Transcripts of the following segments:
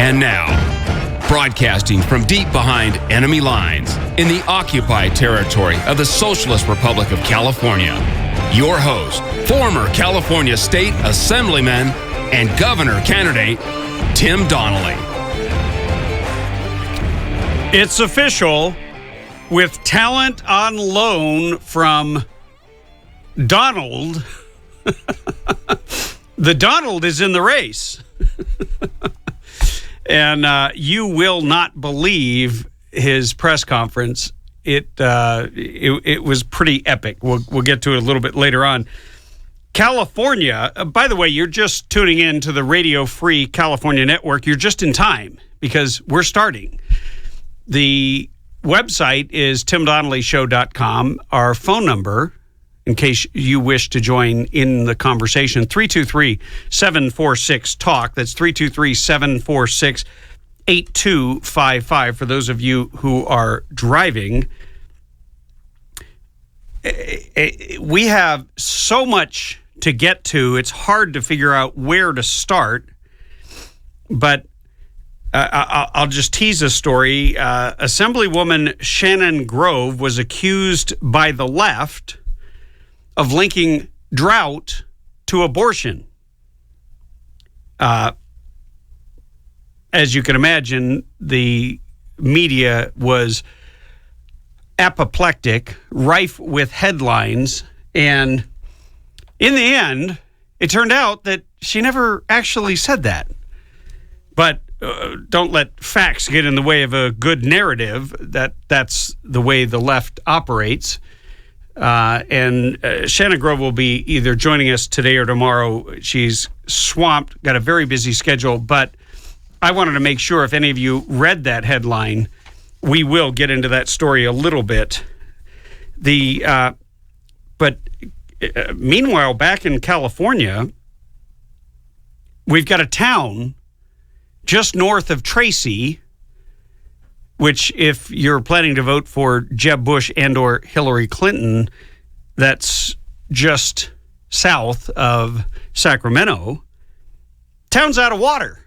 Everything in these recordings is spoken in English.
And now, broadcasting from deep behind enemy lines in the occupied territory of the Socialist Republic of California, your host, former California State Assemblyman and Governor candidate, Tim Donnelly. It's official. With talent on loan from Donald, the Donald is in the race. And you will not believe his press conference. It was pretty epic. We'll get to it a little bit later on. California, by the way, you're just tuning in to the Radio Free California Network. You're just in time because we're starting. The website is timdonnellyshow.com. Our phone number, in case you wish to join in the conversation, 323-746-TALK. That's 323-746-8255 for those of you who are driving. We have so much to get to, it's hard to figure out where to start, but I'll just tease a story. Assemblywoman Shannon Grove was accused by the left of linking drought to abortion. As you can imagine, the media was apoplectic, rife with headlines, and in the end, it turned out that she never actually said that. But don't let facts get in the way of a good narrative. That's the way the left operates. And Shannon Grove will be either joining us today or tomorrow. She's swamped, got a very busy schedule, but I wanted to make sure if any of you read that headline, we will get into that story a little bit. Meanwhile, back in California, we've got a town just north of Tracy, which if you're planning to vote for Jeb Bush and or Hillary Clinton, that's just south of Sacramento. Town's out of water.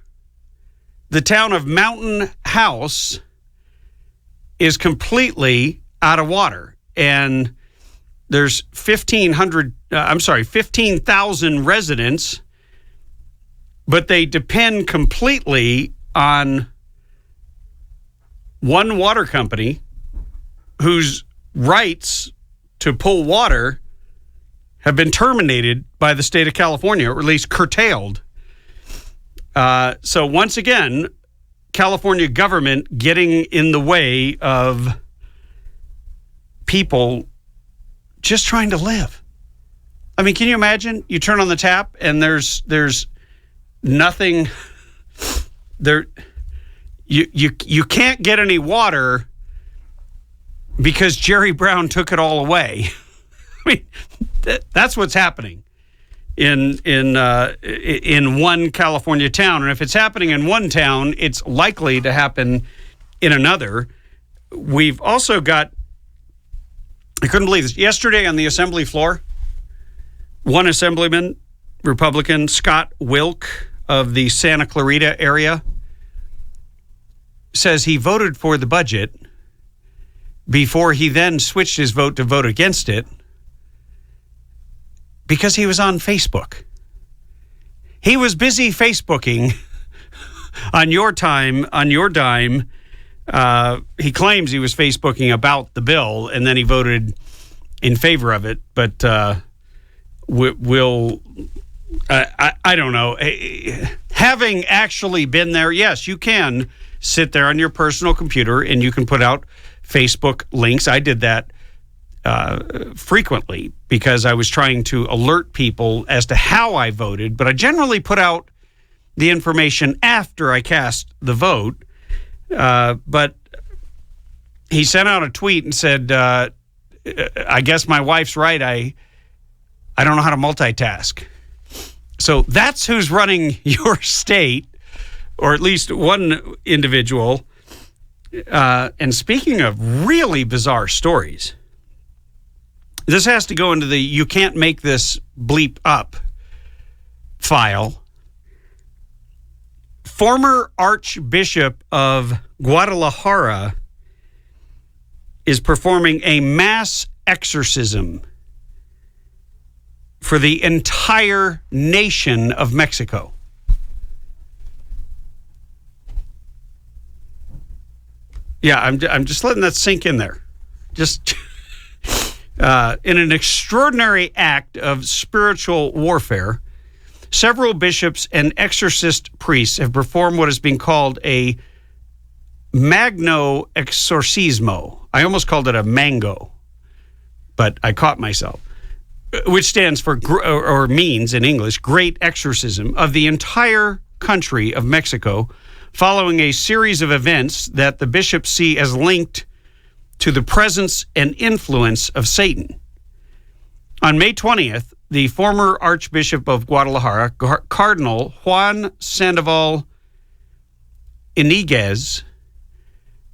The town of Mountain House is completely out of water. And there's 15,000 residents, but they depend completely on one water company whose rights to pull water have been terminated by the state of California, or at least curtailed. So once again, California government getting in the way of people just trying to live. I mean, can you imagine? You turn on the tap and there's nothing there. You can't get any water because Jerry Brown took it all away. I mean, that's what's happening in one California town, and if it's happening in one town, it's likely to happen in another. We've also got, I couldn't believe this, yesterday on the assembly floor, one assemblyman, Republican Scott Wilk of the Santa Clarita area, says he voted for the budget before he then switched his vote to vote against it because he was on Facebook. He was busy Facebooking on your time, on your dime. He claims he was Facebooking about the bill, and then he voted in favor of it. But I don't know. Having actually been there, yes, you can sit there on your personal computer and you can put out Facebook links. I did that frequently because I was trying to alert people as to how I voted, but I generally put out the information after I cast the vote. But he sent out a tweet and said, I guess my wife's right. I don't know how to multitask. So that's who's running your state, or at least one individual. And speaking of really bizarre stories, this has to go into the you can't make this bleep up file. former Archbishop of Guadalajara is performing a mass exorcism for the entire nation of Mexico. Yeah, I'm just letting that sink in there. Just in an extraordinary act of spiritual warfare, several bishops and exorcist priests have performed what is being called a magno exorcismo. I almost called it a mango, but I caught myself, which stands for, or means in English, great exorcism of the entire country of Mexico, following a series of events that the bishops see as linked to the presence and influence of Satan. On May 20th, the former Archbishop of Guadalajara, Cardinal Juan Sandoval Iniguez,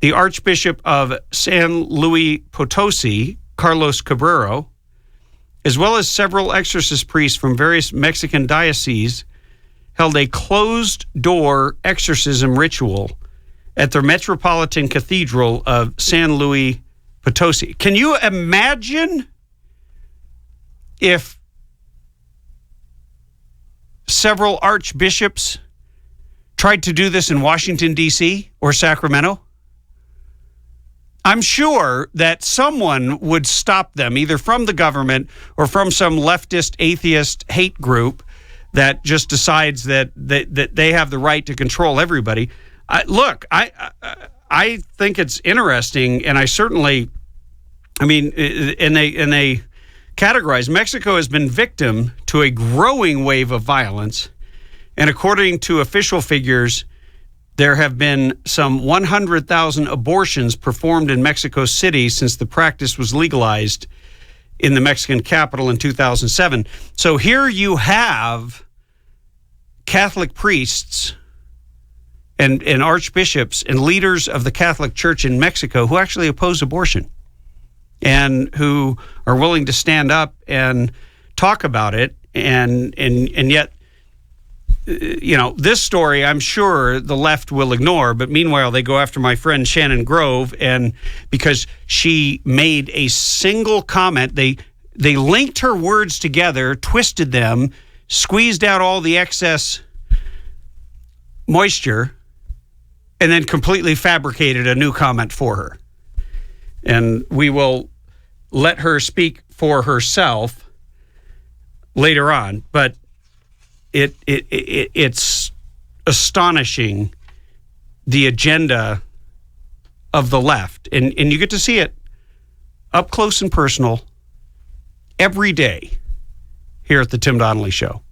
the Archbishop of San Luis Potosi, Carlos Cabrero, as well as several exorcist priests from various Mexican dioceses, held a closed-door exorcism ritual at the Metropolitan Cathedral of San Luis Potosi. Can you imagine if several archbishops tried to do this in Washington, D.C. or Sacramento? I'm sure that someone would stop them, either from the government or from some leftist, atheist hate group that just decides that they have the right to control everybody. I think it's interesting, and they categorize Mexico has been victim to a growing wave of violence, and according to official figures, there have been some 100,000 abortions performed in Mexico City since the practice was legalized in the Mexican capital in 2007. So here you have Catholic priests and archbishops and leaders of the Catholic Church in Mexico who actually oppose abortion and who are willing to stand up and talk about it. And yet, this story, I'm sure the left will ignore, but meanwhile, they go after my friend Shannon Grove, and because she made a single comment, they linked her words together, twisted them, squeezed out all the excess moisture, and then completely fabricated a new comment for her. And we will let her speak for herself later on, but it's astonishing, the agenda of the left. And you get to see it up close and personal every day here at the Tim Donnelly Show.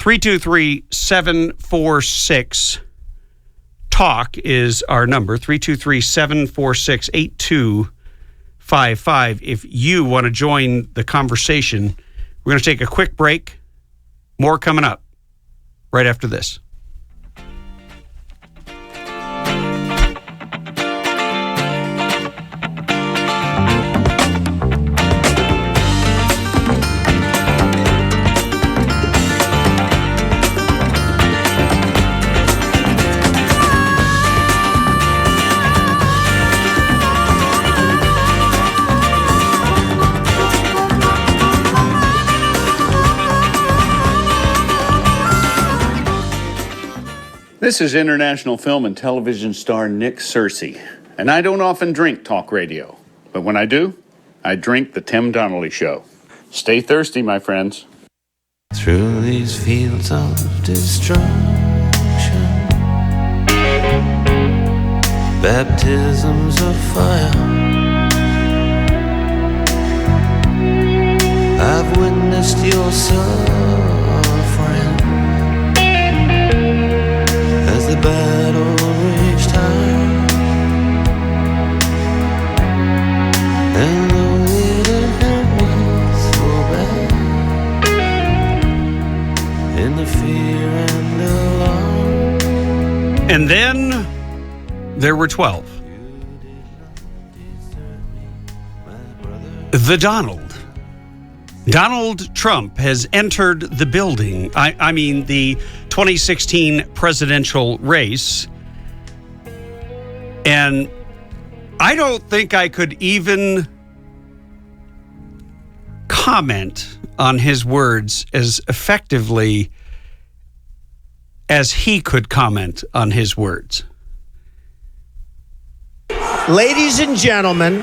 323-746-TALK is our number, 323-746-8255. If you want to join the conversation, we're going to take a quick break. More coming up right after this. This is international film and television star Nick Searcy, and I don't often drink talk radio, but when I do, I drink the Tim Donnelly Show. Stay thirsty, my friends. Through these fields of destruction, baptisms of fire, I've witnessed your suffering as the battle reached high, and though it didn't hurt me so bad, in the fear and alarm. And then there were 12. The Donald Trump has entered the building. I mean, the 2016 presidential race. And I don't think I could even comment on his words as effectively as he could comment on his words. Ladies and gentlemen,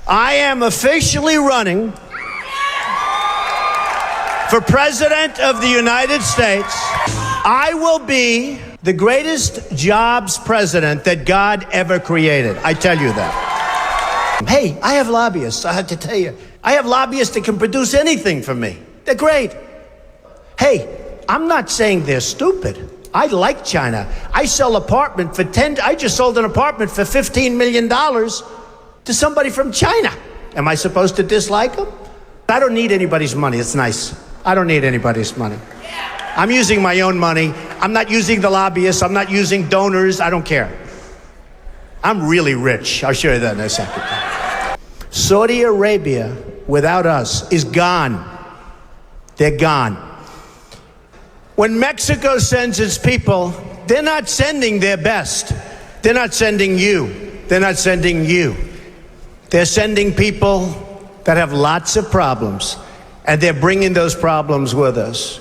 I am officially running for President of the United States. I will be the greatest jobs president that God ever created. I tell you that. Hey, I have lobbyists. I have to tell you, I have lobbyists that can produce anything for me. They're great. Hey, I'm not saying they're stupid. I like China. I sell apartment for I just sold an apartment for $15 million to somebody from China. Am I supposed to dislike them? I don't need anybody's money. It's nice. I don't need anybody's money. I'm using my own money. I'm not using the lobbyists. I'm not using donors. I don't care. I'm really rich. I'll show you that in a second. Saudi Arabia, without us, is gone. They're gone. When Mexico sends its people, they're not sending their best. They're not sending you. They're not sending you. They're sending people that have lots of problems, and they're bringing those problems with us.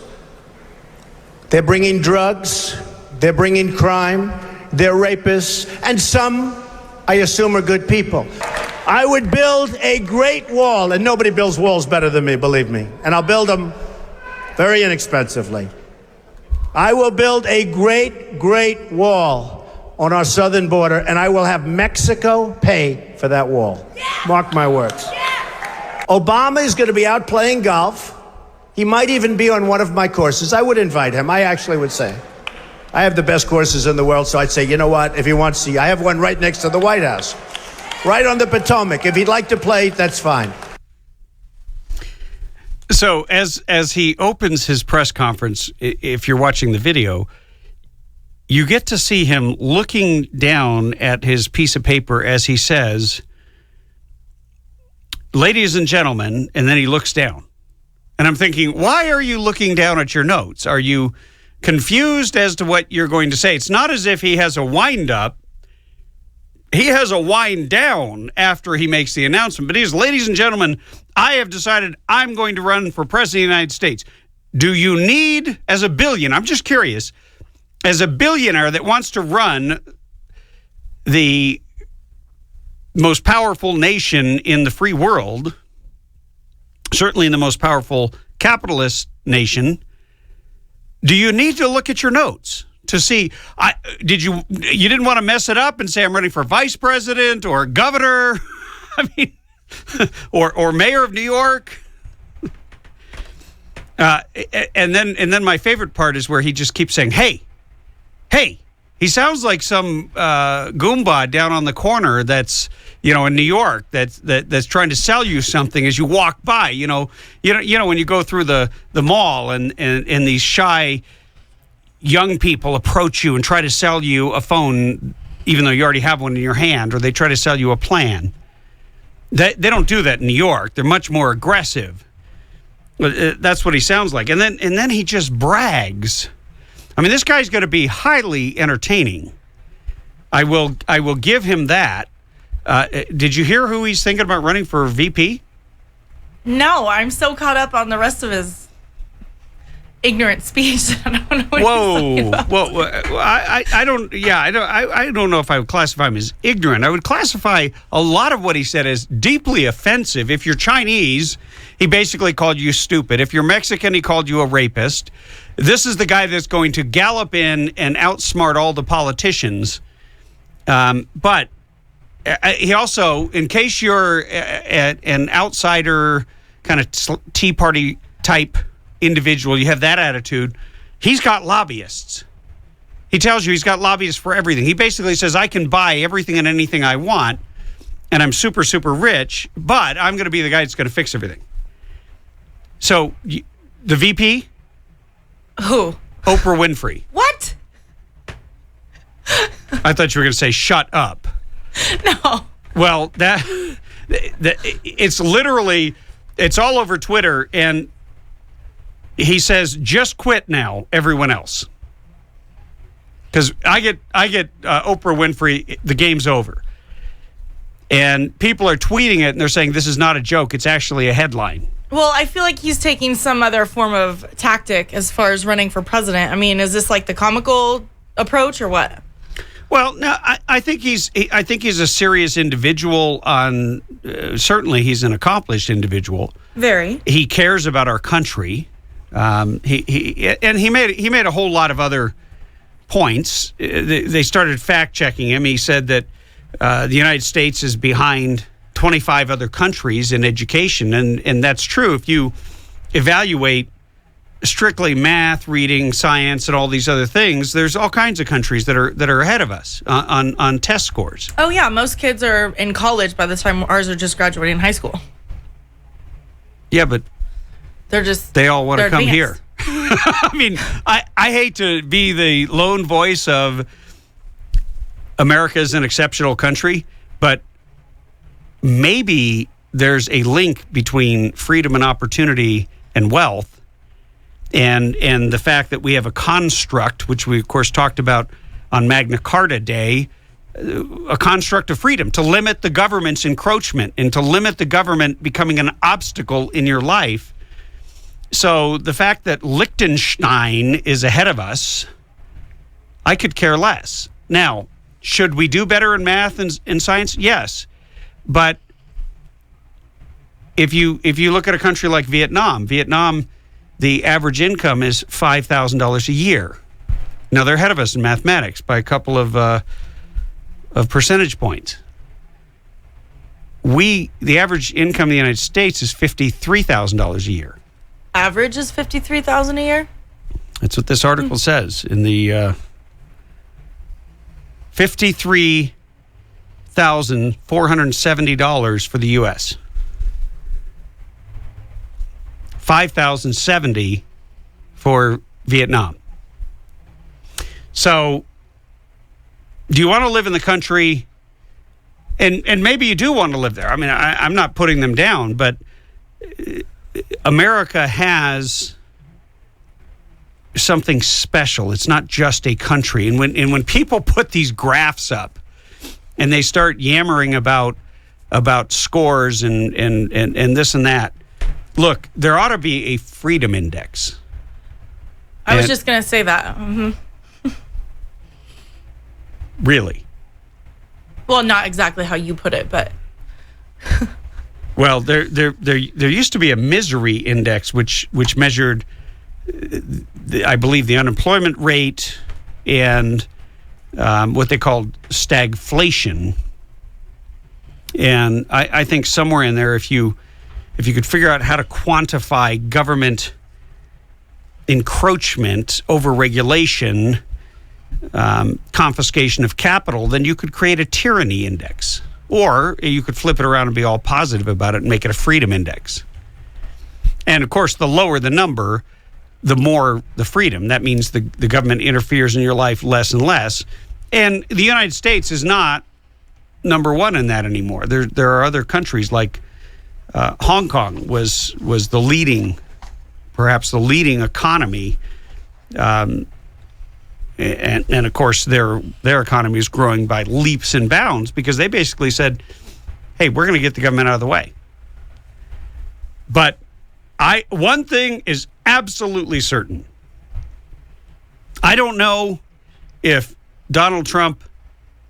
They're bringing drugs, they're bringing crime, they're rapists, and some, I assume, are good people. I would build a great wall, and nobody builds walls better than me, believe me, and I'll build them very inexpensively. I will build a great, great wall on our southern border, and I will have Mexico pay for that wall. Mark my words. Obama is going to be out playing golf. He might even be on one of my courses. I would invite him. I actually would say. I have the best courses in the world, so I'd say, you know what, if he wants to, I have one right next to the White House, right on the Potomac. If he'd like to play, that's fine. So as he opens his press conference, if you're watching the video, you get to see him looking down at his piece of paper as he says, "Ladies and gentlemen," and then he looks down. And I'm thinking, why are you looking down at your notes? Are you confused as to what you're going to say? It's not as if he has a wind up. He has a wind down after he makes the announcement. But he's, "Ladies and gentlemen, I have decided I'm going to run for president of the United States. Do you need, as a billionaire," I'm just curious, as a billionaire that wants to run the most powerful nation in the free world, certainly in the most powerful capitalist nation, do you need to look at your notes to see, you didn't want to mess it up and say I'm running for vice president or governor, I mean, or mayor of New York? And then my favorite part is where he just keeps saying, hey. He sounds like some Goomba down on the corner that's, in New York that's trying to sell you something as you walk by. You know when you go through the mall and these shy young people approach you and try to sell you a phone, even though you already have one in your hand, or they try to sell you a plan. They don't do that in New York. They're much more aggressive. That's what he sounds like. And then he just brags. I mean, this guy's going to be highly entertaining. I will give him that. Did you hear who he's thinking about running for VP? No, I'm so caught up on the rest of his ignorant speech. I don't know what he's talking about. Whoa! I don't know if I would classify him as ignorant. I would classify a lot of what he said as deeply offensive. If you're Chinese, he basically called you stupid. If you're Mexican, he called you a rapist. This is the guy that's going to gallop in and outsmart all the politicians. But he also, in case you're an outsider, kind of Tea Party type individual, you have that attitude, he's got lobbyists. He tells you he's got lobbyists for everything. He basically says, I can buy everything and anything I want, and I'm super, super rich, but I'm going to be the guy that's going to fix everything. So, the VP? Who? Oprah Winfrey. What? I thought you were going to say, shut up. No. Well, it's literally, it's all over Twitter, and he says, just quit now, everyone else. Because I get Oprah Winfrey, the game's over. And people are tweeting it, and they're saying this is not a joke. It's actually a headline. Well, I feel like he's taking some other form of tactic as far as running for president. I mean, is this like the comical approach or what? Well, no, I think he's a serious individual. Certainly, he's an accomplished individual. Very. He cares about our country. He made a whole lot of other points. They started fact checking him. He said that the United States is behind 25 other countries in education, and that's true. If you evaluate strictly math, reading, science, and all these other things, there's all kinds of countries that are ahead of us on test scores. Oh yeah, most kids are in college by the time ours are just graduating high school. Yeah, but they all want to come here. I mean, I hate to be the lone voice of America is an exceptional country, but maybe there's a link between freedom and opportunity and wealth and the fact that we have a construct, which we, of course, talked about on Magna Carta Day, a construct of freedom to limit the government's encroachment and to limit the government becoming an obstacle in your life. So the fact that Liechtenstein is ahead of us, I could care less. Now, should we do better in math and science? Yes. But if you look at a country like Vietnam, the average income is $5,000 a year. Now they're ahead of us in mathematics by a couple of percentage points. The average income in the United States is $53,000 a year. Average is $53,000 a year? That's what this article says in the $53,470 for the U.S. $5,070 for Vietnam. So, do you want to live in the country? And maybe you do want to live there. I mean, I'm not putting them down, but America has something special. It's not just a country. And when people put these graphs up and they start yammering about scores and this and that, look, there ought to be a freedom index. I was just going to say that. Mm-hmm. Really? Well, not exactly how you put it, but well, there used to be a misery index which measured I believe the unemployment rate and what they called stagflation. And I think somewhere in there, if you could figure out how to quantify government encroachment, overregulation, confiscation of capital, then you could create a tyranny index. Or you could flip it around and be all positive about it and make it a freedom index. And of course, the lower the number, the more the freedom. That means the government interferes in your life less and less. And the United States is not number one in that anymore. There are other countries like Hong Kong was the leading, perhaps the leading economy. And of course, their economy is growing by leaps and bounds because they basically said, hey, we're going to get the government out of the way. But one thing is absolutely certain. I don't know if Donald Trump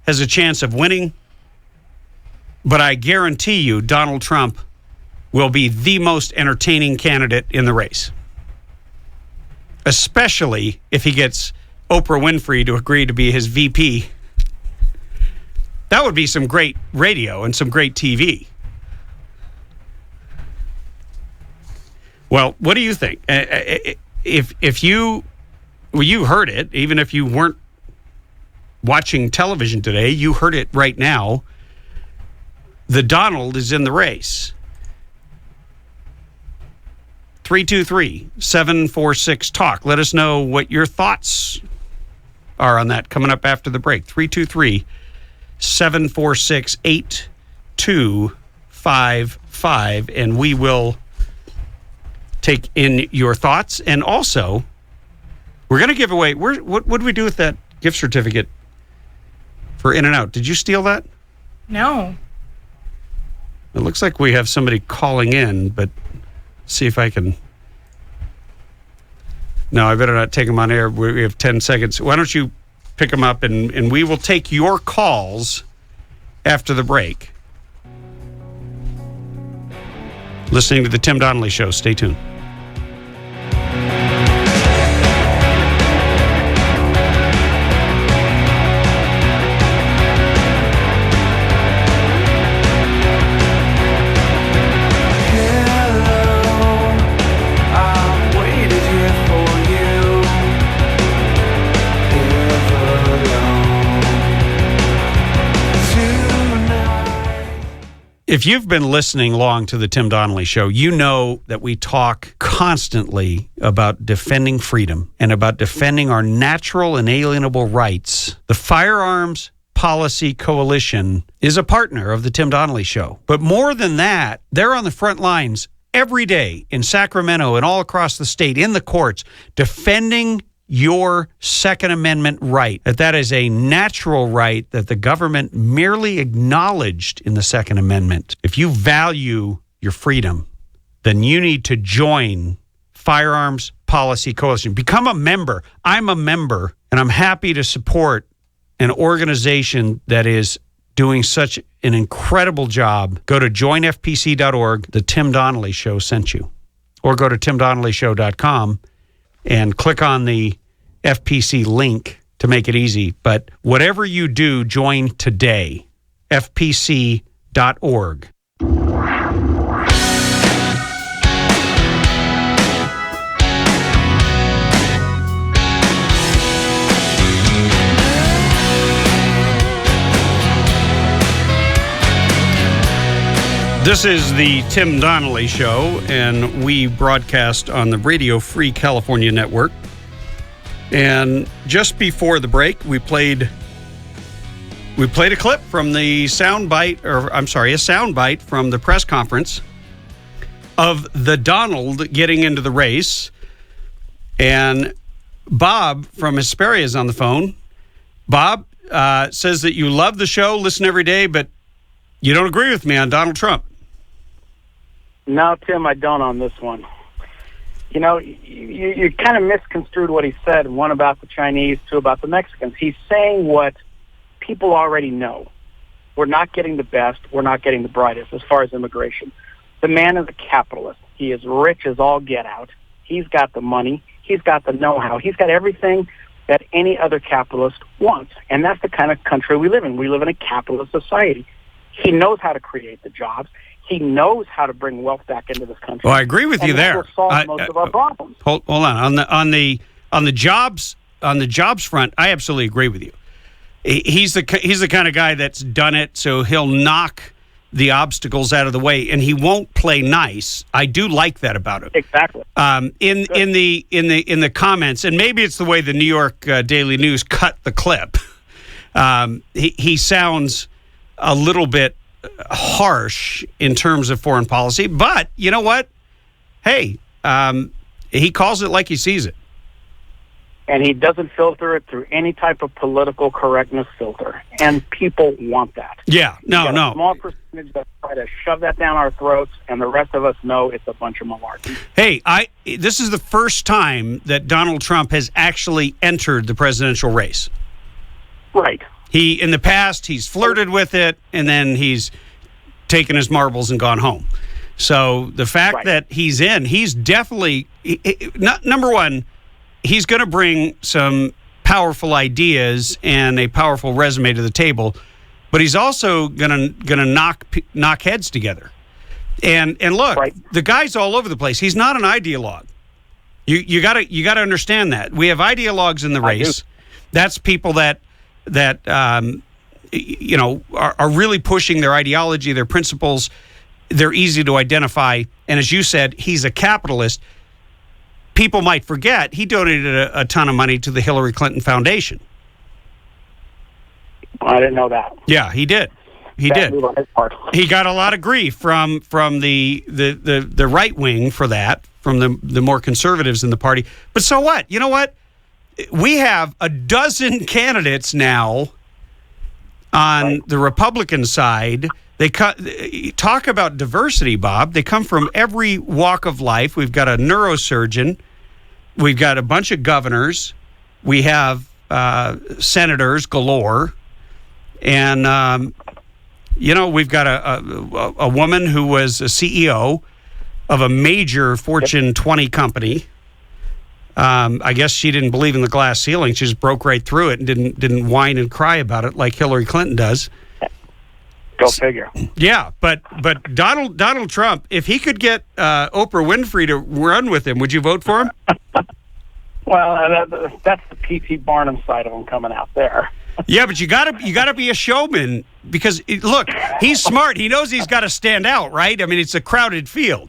has a chance of winning, but I guarantee you Donald Trump will be the most entertaining candidate in the race, especially if he gets Oprah Winfrey to agree to be his VP. That would be some great radio and some great TV. Well, what do you think? If you heard it, even if you weren't watching television today, you heard it right now. The Donald is in the race. 323-746-TALK. Let us know what your thoughts are on that coming up after the break. 323-746-8255. And we will take in your thoughts. And also, we're going to give away, what do we do with that gift certificate for In-N-Out? Did you steal that? No. It looks like we have somebody calling in, but see if I can. No, I better not take them on air. We have 10 seconds. Why don't you pick them up, and we will take your calls after the break. Listening to the Tim Donnelly Show. Stay tuned. If you've been listening long to the Tim Donnelly Show, you know that we talk constantly about defending freedom and about defending our natural inalienable rights. The Firearms Policy Coalition is a partner of the Tim Donnelly Show. But more than that, they're on the front lines every day in Sacramento and all across the state, in the courts, defending your Second Amendment right. That is a natural right that the government merely acknowledged in the Second Amendment. If you value your freedom, then you need to join Firearms Policy Coalition. Become a member. I'm a member, and I'm happy to support an organization that is doing such an incredible job. Go to joinfpc.org. The Tim Donnelly Show sent you. Or go to timdonnellyshow.com and click on the FPC link to make it easy. But whatever you do, join today. FPC.org. This is the Tim Donnelly Show, and we broadcast on the Radio Free California Network. And just before the break, we played a clip from the a soundbite from the press conference of the Donald getting into the race. And Bob from Hesperia is on the phone. Bob says that you love the show, listen every day, but you don't agree with me on Donald Trump. No, Tim, I don't on this one. You know, you kind of misconstrued what he said, one about the Chinese, two about the Mexicans. He's saying what people already know. We're not getting the best. We're not getting the brightest as far as immigration. The man is a capitalist. He is rich as all get out. He's got the money. He's got the know-how. He's got everything that any other capitalist wants. And that's the kind of country we live in. We live in a capitalist society. He knows how to create the jobs. He knows how to bring wealth back into this country. Well, I agree with you there. That will solve most of our problems. Hold on. On the jobs front, I absolutely agree with you. He's the kind of guy that's done it, so he'll knock the obstacles out of the way, and he won't play nice. I do like that about him. Exactly. In the comments, and maybe it's the way the New York Daily News cut the clip. He sounds a little bit harsh in terms of foreign policy, but you know what? Hey, he calls it like he sees it. And he doesn't filter it through any type of political correctness filter. And people want that. Yeah, no. A small percentage that try to shove that down our throats, and the rest of us know it's a bunch of malarkey. Hey, this is the first time that Donald Trump has actually entered the presidential race. Right. In the past, he's flirted with it, and then he's taken his marbles and gone home. So the fact that he's in, he's definitely, number one, he's going to bring some powerful ideas and a powerful resume to the table, but he's also going to knock heads together. And look, the guy's all over the place. He's not an ideologue. You got to understand that. We have ideologues in the race. That's people that are really pushing their ideology, their principles. They're easy to identify. And as you said, he's a capitalist. People might forget he donated a ton of money to the Hillary Clinton Foundation. I didn't know that. Yeah, he did. He did. He got a lot of grief from the right wing for that, from the more conservatives in the party. But so what? You know what? We have a dozen candidates now on the Republican side. They talk about diversity, Bob. They come from every walk of life. We've got a neurosurgeon. We've got a bunch of governors. We have senators galore. And, we've got a woman who was a CEO of a major Fortune 20 company. I guess she didn't believe in the glass ceiling. She just broke right through it and didn't whine and cry about it like Hillary Clinton does. Go figure. Yeah, but Donald Trump, if he could get Oprah Winfrey to run with him, would you vote for him? Well, that's the P.T. Barnum side of him coming out there. Yeah, but you gotta be a showman because look, he's smart. He knows he's got to stand out, right? I mean, it's a crowded field.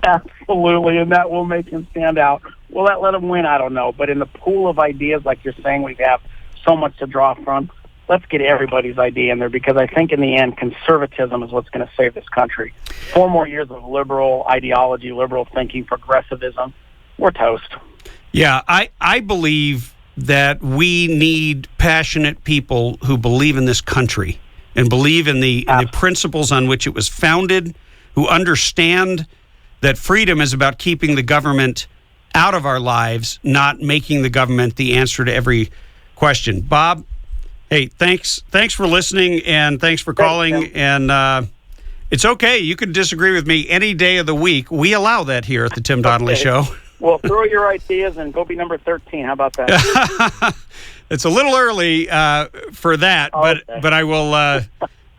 Absolutely, and that will make him stand out. Will that let him win? I don't know. But in the pool of ideas, like you're saying, we have so much to draw from. Let's get everybody's idea in there because I think in the end, conservatism is what's going to save this country. 4 more years of liberal ideology, liberal thinking, progressivism, we're toast. Yeah, I believe that we need passionate people who believe in this country and believe in the principles on which it was founded, who understand that freedom is about keeping the government out of our lives, not making the government the answer to every question. Bob, hey, thanks for listening and thanks for calling. And it's okay. You can disagree with me any day of the week. We allow that here at the Tim Donnelly Show. Well, throw your ideas and go be number 13. How about that? It's a little early for that, but I will.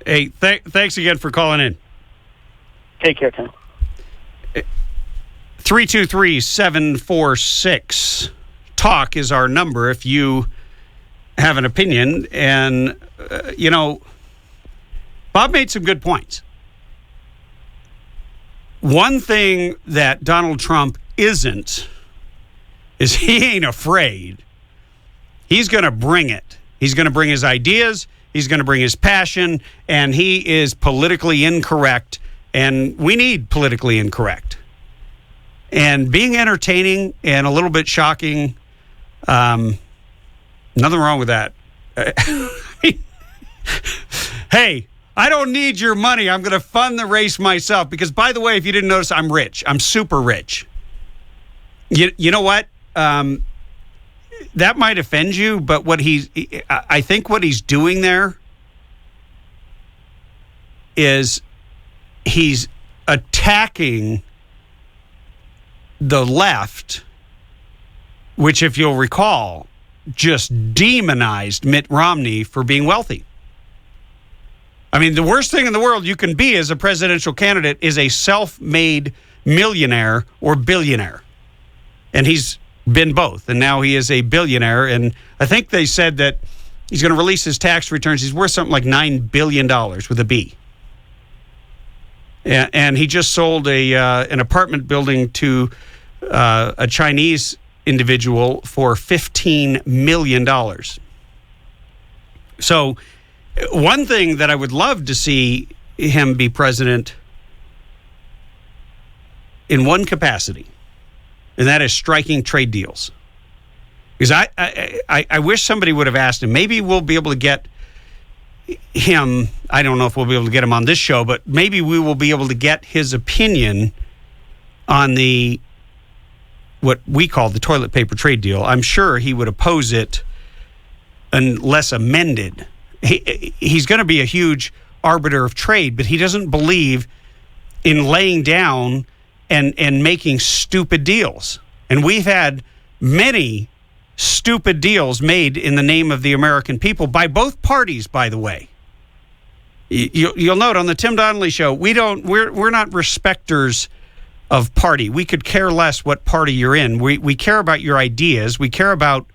Hey, thanks again for calling in. Take care, Tim. 323-746. Talk is our number if you have an opinion. And, Bob made some good points. One thing that Donald Trump isn't is he ain't afraid. He's going to bring it. He's going to bring his ideas. He's going to bring his passion. And he is politically incorrect. And we need politically incorrect. And being entertaining and a little bit shocking, nothing wrong with that. Hey, I don't need your money. I'm going to fund the race myself. Because, by the way, if you didn't notice, I'm rich. I'm super rich. You know what? That might offend you, but I think what he's doing there is he's attacking the left, which, if you'll recall, just demonized Mitt Romney for being wealthy. I mean, the worst thing in the world you can be as a presidential candidate is a self-made millionaire or billionaire. And he's been both. And now he is a billionaire. And I think they said that he's going to release his tax returns. He's worth something like $9 billion with a B. And he just sold an apartment building to a Chinese individual for $15 million. So one thing that I would love to see him be president in one capacity, and that is striking trade deals. Because I wish somebody would have asked him. Maybe we'll be able to get him. I don't know if we'll be able to get him on this show, but maybe we will be able to get his opinion on what we call the toilet paper trade deal. I'm sure he would oppose it unless amended. He's going to be a huge arbiter of trade, but he doesn't believe in laying down and making stupid deals. And we've had many stupid deals made in the name of the American people by both parties, by the way. You'll note on the Tim Donnelly Show, we're not respecters of party. We could care less what party you're in. We care about your ideas. We care about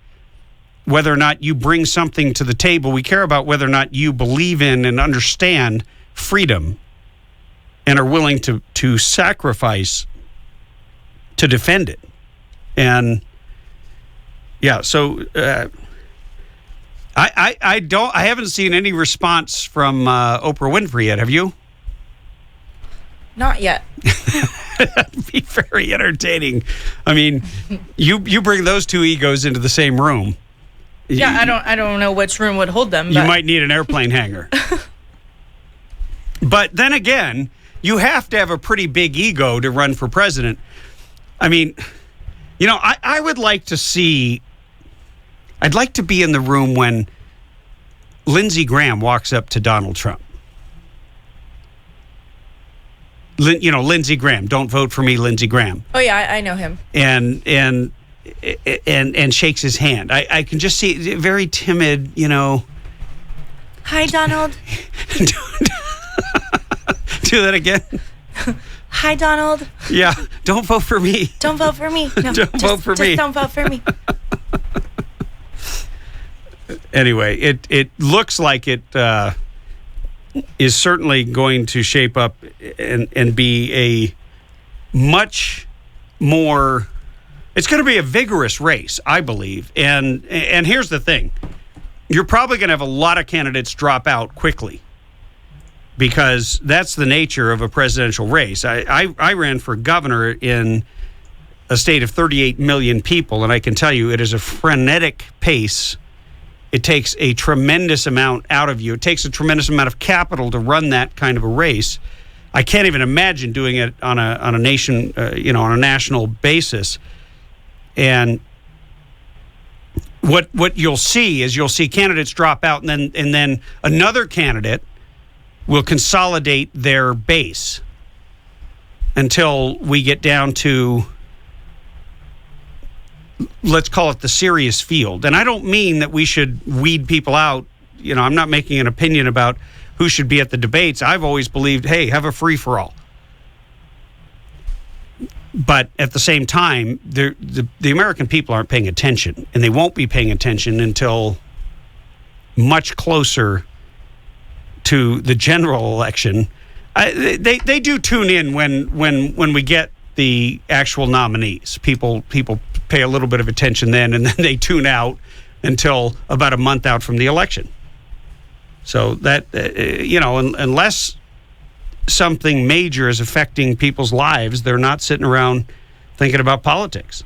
whether or not you bring something to the table. We care about whether or not you believe in and understand freedom and are willing to sacrifice to defend it. And yeah, so I haven't seen any response from Oprah Winfrey yet. Have you? Not yet. That'd be very entertaining. I mean, you bring those two egos into the same room. Yeah, I don't know which room would hold them. You might need an airplane hangar. But then again, you have to have a pretty big ego to run for president. I mean, I would like to see, I'd like to be in the room when Lindsey Graham walks up to Donald Trump. Lindsey Graham, don't vote for me, Lindsey Graham. Oh yeah, I know him. And shakes his hand. I can just see very timid, Hi, Donald. Do that again. Hi, Donald. Yeah, don't vote for me. Don't vote for me. No, Don't vote for me. Just don't vote for me. Anyway, it looks like it is certainly going to shape up and be a much more. It's going to be a vigorous race, I believe. And here's the thing: you're probably going to have a lot of candidates drop out quickly, because that's the nature of a presidential race. I ran for governor in a state of 38 million people, and I can tell you it is a frenetic pace. It takes a tremendous amount out of you. It takes a tremendous amount of capital to run that kind of a race. I can't even imagine doing it on a nation, on a national basis. And what you'll see is candidates drop out, and then another candidate will consolidate their base until we get down to, let's call it the serious field. And I don't mean that we should weed people out. I'm not making an opinion about who should be at the debates. I've always believed, hey, have a free-for-all. But at the same time, the American people aren't paying attention, and they won't be paying attention until much closer to the general election. They do tune in when we get the actual nominees. People pay a little bit of attention then, and then they tune out until about a month out from the election. So that unless something major is affecting people's lives, they're not sitting around thinking about politics.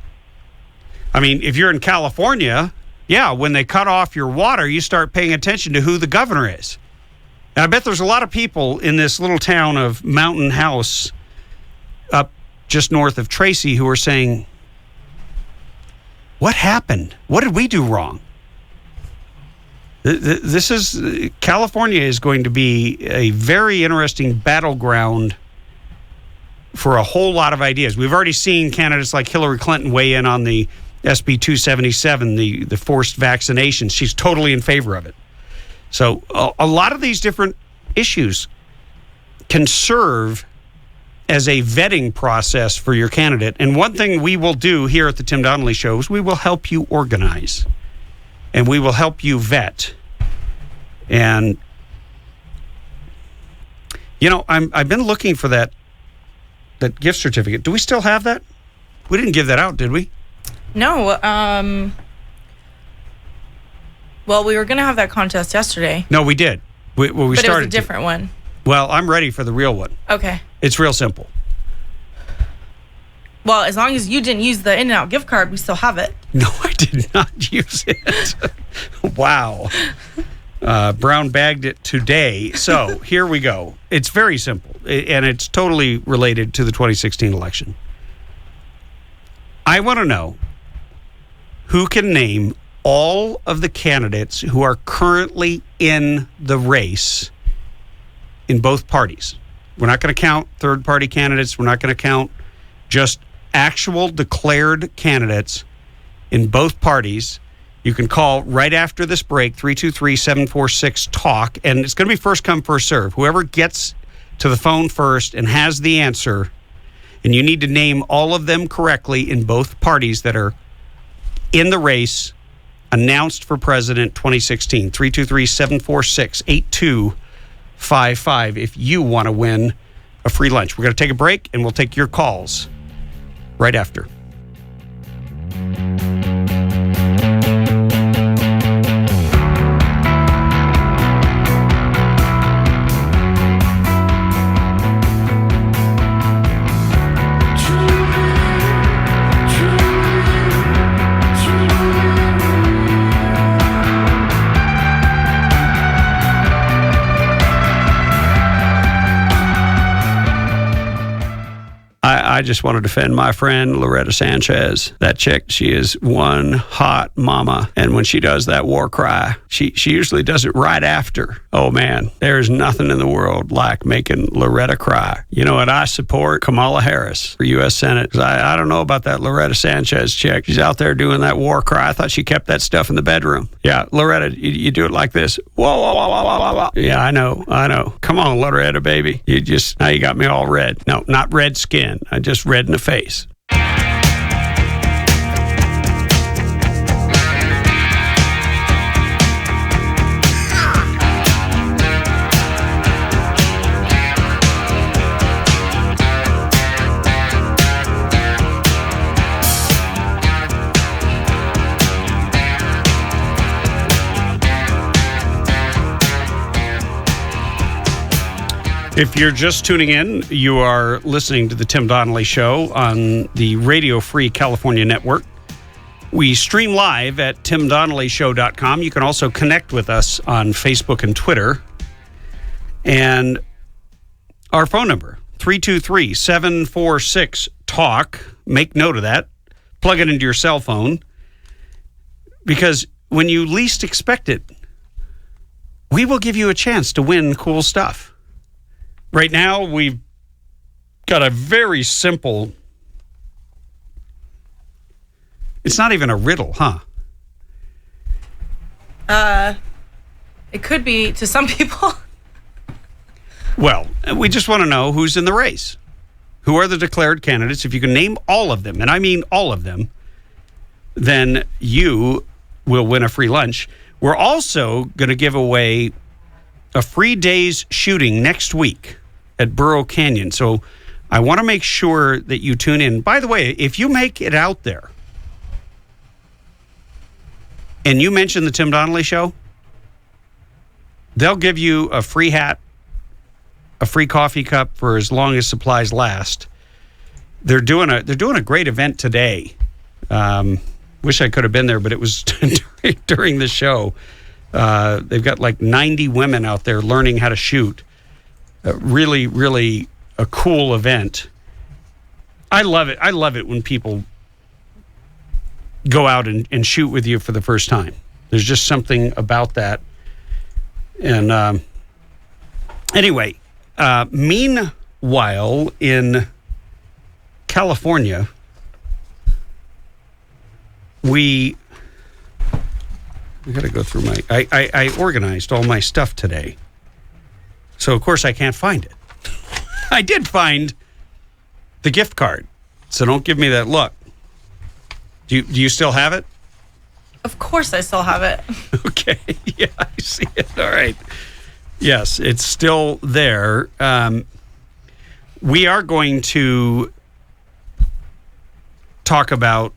I mean, if you're in California, when they cut off your water, you start paying attention to who the governor is. And I bet there's a lot of people in this little town of Mountain House up just north of Tracy who are saying, what happened? What did we do wrong? California is going to be a very interesting battleground for a whole lot of ideas. We've already seen candidates like Hillary Clinton weigh in on the SB 277, the forced vaccinations. She's totally in favor of it. So a lot of these different issues can serve as a vetting process for your candidate. And one thing we will do here at the Tim Donnelly Show is we will help you organize. And we will help you vet. And, I've been looking for that gift certificate. Do we still have that? We didn't give that out, did we? No. Well, we were going to have that contest yesterday. No, we did. We but started. It was a different one. Well, I'm ready for the real one. Okay. It's real simple. Well, as long as you didn't use the In-N-Out gift card, we still have it. No, I did not use it. Wow. Brown bagged it today. So here we go. It's very simple, and it's totally related to the 2016 election. I want to know who can name all of the candidates who are currently in the race in both parties. We're not going to count third-party candidates. We're not going to count just actual declared candidates in both parties. You can call right after this break, 323-746-TALK, and it's going to be first come, first serve. Whoever gets to the phone first and has the answer, and you need to name all of them correctly in both parties that are in the race, announced for president 2016, 323-746-8255 if you want to win a free lunch. We're going to take a break, and we'll take your calls right after. I just want to defend my friend Loretta Sanchez. That chick, she is one hot mama. And when she does that war cry, she usually does it right after. Oh, man, there's nothing in the world like making Loretta cry. You know what? I support Kamala Harris for U.S. Senate. I don't know about that Loretta Sanchez chick. She's out there doing that war cry. I thought she kept that stuff in the bedroom. Yeah, Loretta, you do it like this. Whoa, whoa, whoa, whoa, whoa, whoa. Yeah, I know. Come on, Loretta, baby. Now you got me all red. No, not red skin. I just red in the face. If you're just tuning in, you are listening to the Tim Donnelly Show on the Radio Free California Network. We stream live at timdonnellyshow.com. You can also connect with us on Facebook and Twitter. And our phone number, 323-746-TALK. Make note of that. Plug it into your cell phone. Because when you least expect it, we will give you a chance to win cool stuff. Right now, we've got a very simple... It's not even a riddle, huh? It could be to some people. Well, we just want to know who's in the race. Who are the declared candidates? If you can name all of them, and I mean all of them, then you will win a free lunch. We're also going to give away a free day's shooting next week at Burro Canyon. So I want to make sure that you tune in. By the way, if you make it out there and you mention the Tim Donnelly Show, they'll give you a free hat, a free coffee cup for as long as supplies last. They're doing a great event today. Wish I could have been there, but it was during the show. They've got like 90 women out there learning how to shoot. Really, really a cool event. I love it. I love it when people go out and shoot with you for the first time. There's just something about that. And anyway, meanwhile, in California, we got to go through I organized all my stuff today. So, of course, I can't find it. I did find the gift card, so don't give me that look. Do you still have it? Of course I still have it. Okay, yeah, I see it. All right. Yes, it's still there. We are going to talk about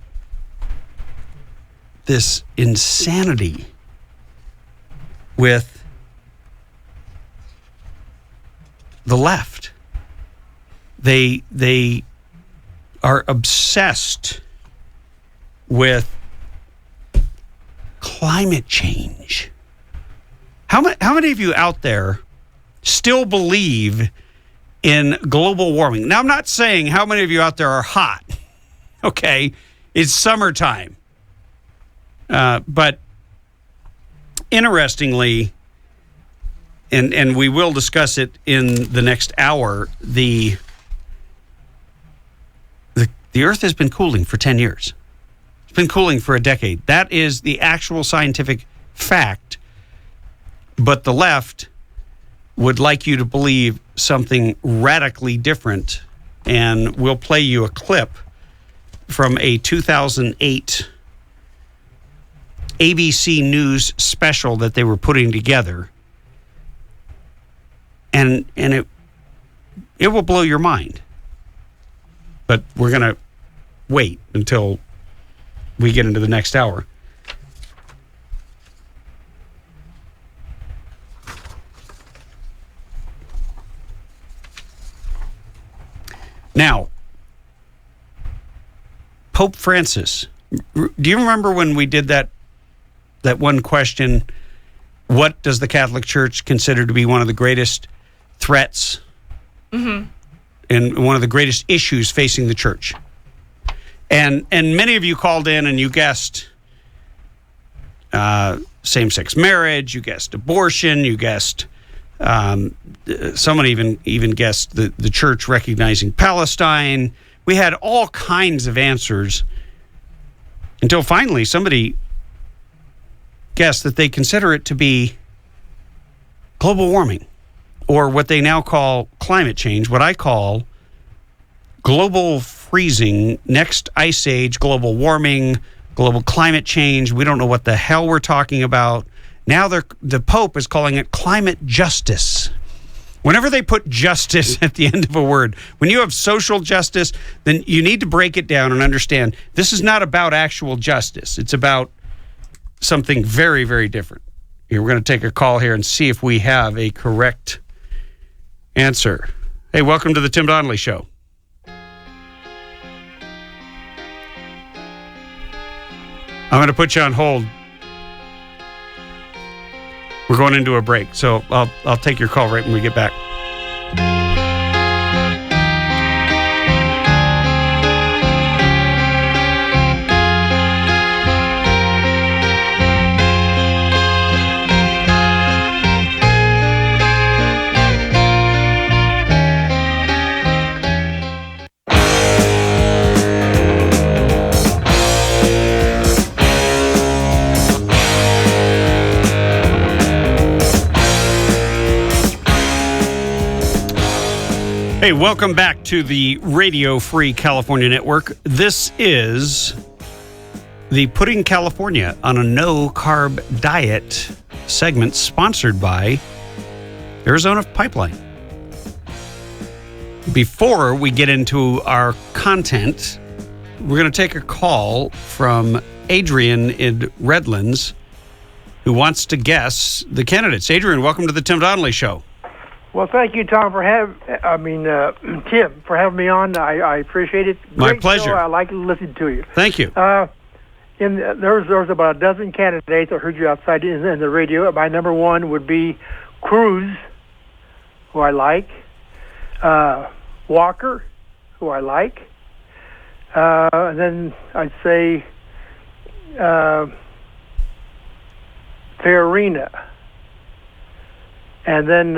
this insanity with the left. They are obsessed with climate change. How many of you out there still believe in global warming? Now, I'm not saying how many of you out there are hot. Okay, it's summertime. But interestingly, and we will discuss it in the next hour, the Earth has been cooling for 10 years. It's been cooling for a decade. That is the actual scientific fact. But the left would like you to believe something radically different. And we'll play you a clip from a 2008 ABC News special that they were putting together. And it will blow your mind. But we're going to wait until we get into the next hour. Now, Pope Francis, do you remember when we did that one question, what does the Catholic Church consider to be one of the greatest threats and one of the greatest issues facing the church. And many of you called in and you guessed same-sex marriage, you guessed abortion, you guessed someone even guessed the church recognizing Palestine. We had all kinds of answers until finally somebody guessed that they consider it to be global warming, or what they now call climate change, what I call global freezing, next ice age, global warming, global climate change. We don't know what the hell we're talking about. Now the Pope is calling it climate justice. Whenever they put justice at the end of a word, when you have social justice, then you need to break it down and understand this is not about actual justice. It's about something very, very different. Here, we're going to take a call here and see if we have a correct answer. Hey, welcome to the Tim Donnelly Show. I'm going to put you on hold. We're going into a break, so I'll take your call right when we get back. Hey, welcome back to the Radio Free California Network. This is the Putting California on a No-Carb Diet segment sponsored by Arizona Pipeline. Before we get into our content, we're going to take a call from Adrian in Redlands, who wants to guess the candidates. Adrian, welcome to the Tim Donnelly Show. Well, thank you, Tom, for Tim, for having me on. I appreciate it. My pleasure. Show. I like listening to you. Thank you. There's about a dozen candidates. I heard you outside in the radio. My number one would be Cruz, who I like. Walker, who I like. And then I'd say Farina. And then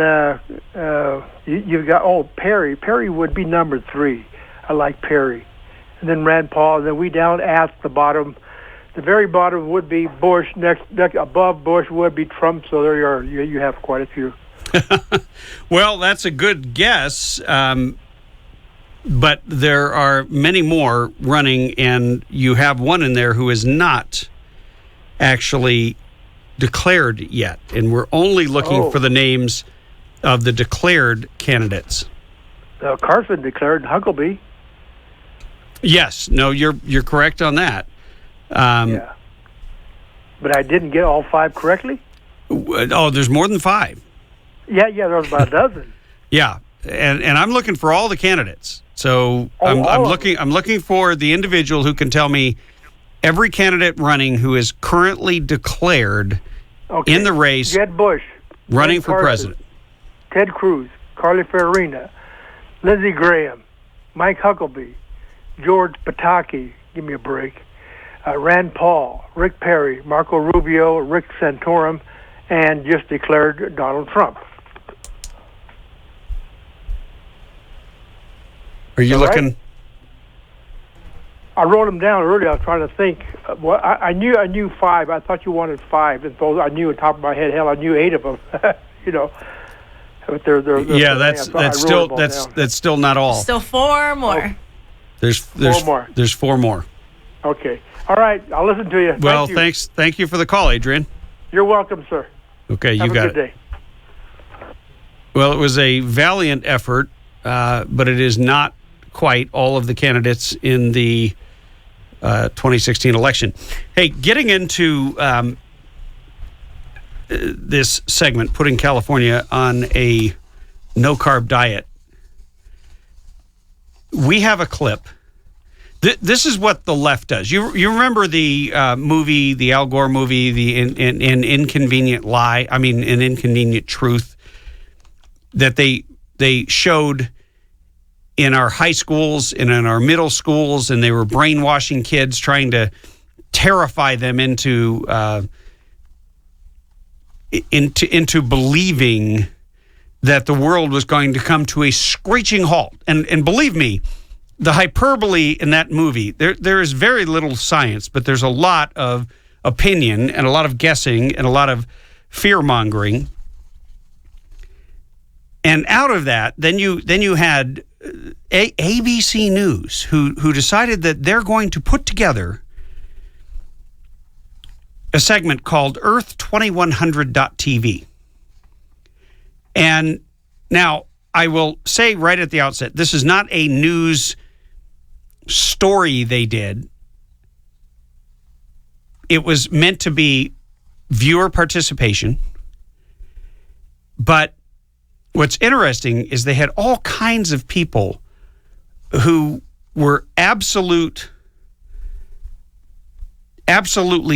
you've got, Perry. Perry would be number 3. I like Perry. And then Rand Paul. And then we down at the bottom. The very bottom would be Bush. Next above Bush would be Trump. So there you are. You have quite a few. Well, that's a good guess. But there are many more running. And you have one in there who is not actually declared yet, and we're only looking for the names of the declared candidates. Carson declared Huckabee. Yes, no, you're correct on that. Yeah, but I didn't get all 5 correctly. Oh, there's more than 5. Yeah, there's about a dozen. Yeah, and I'm looking for all the candidates. So I'm looking for the individual who can tell me every candidate running who is currently declared in the race. Jeb Bush. Running Ted for Carson, president. Ted Cruz. Carly Farina. Lindsey Graham. Mike Huckabee. George Pataki. Give me a break. Rand Paul. Rick Perry. Marco Rubio. Rick Santorum. And just declared Donald Trump. Are you looking... Right? I wrote them down earlier. I was trying to think. Well, I knew 5. I thought you wanted 5, and so I knew on top of my head. Hell, I knew 8 of them. But they're that's still not all. Still 4 more. There's 4 more. There's 4 more. Okay. All right. I'll listen to you. Well, thanks. Thank you for the call, Adrian. You're welcome, sir. Okay, Have you got a good it. Day. Well, it was a valiant effort, but it is not quite all of the candidates in the 2016 election. Hey, getting into this segment, putting California on a no-carb diet, we have a clip. This is what the left does. You remember the movie, the Al Gore movie, the an Inconvenient Lie? I mean, An Inconvenient Truth, that they showed in our high schools and in our middle schools, and they were brainwashing kids, trying to terrify them into believing that the world was going to come to a screeching halt. And believe me, the hyperbole in that movie, there is very little science, but there's a lot of opinion and a lot of guessing and a lot of fear-mongering. And out of that, then you had ABC News, who decided that they're going to put together a segment called Earth2100.tv. And now, I will say right at the outset, this is not a news story they did. It was meant to be viewer participation. But what's interesting is they had all kinds of people who were absolutely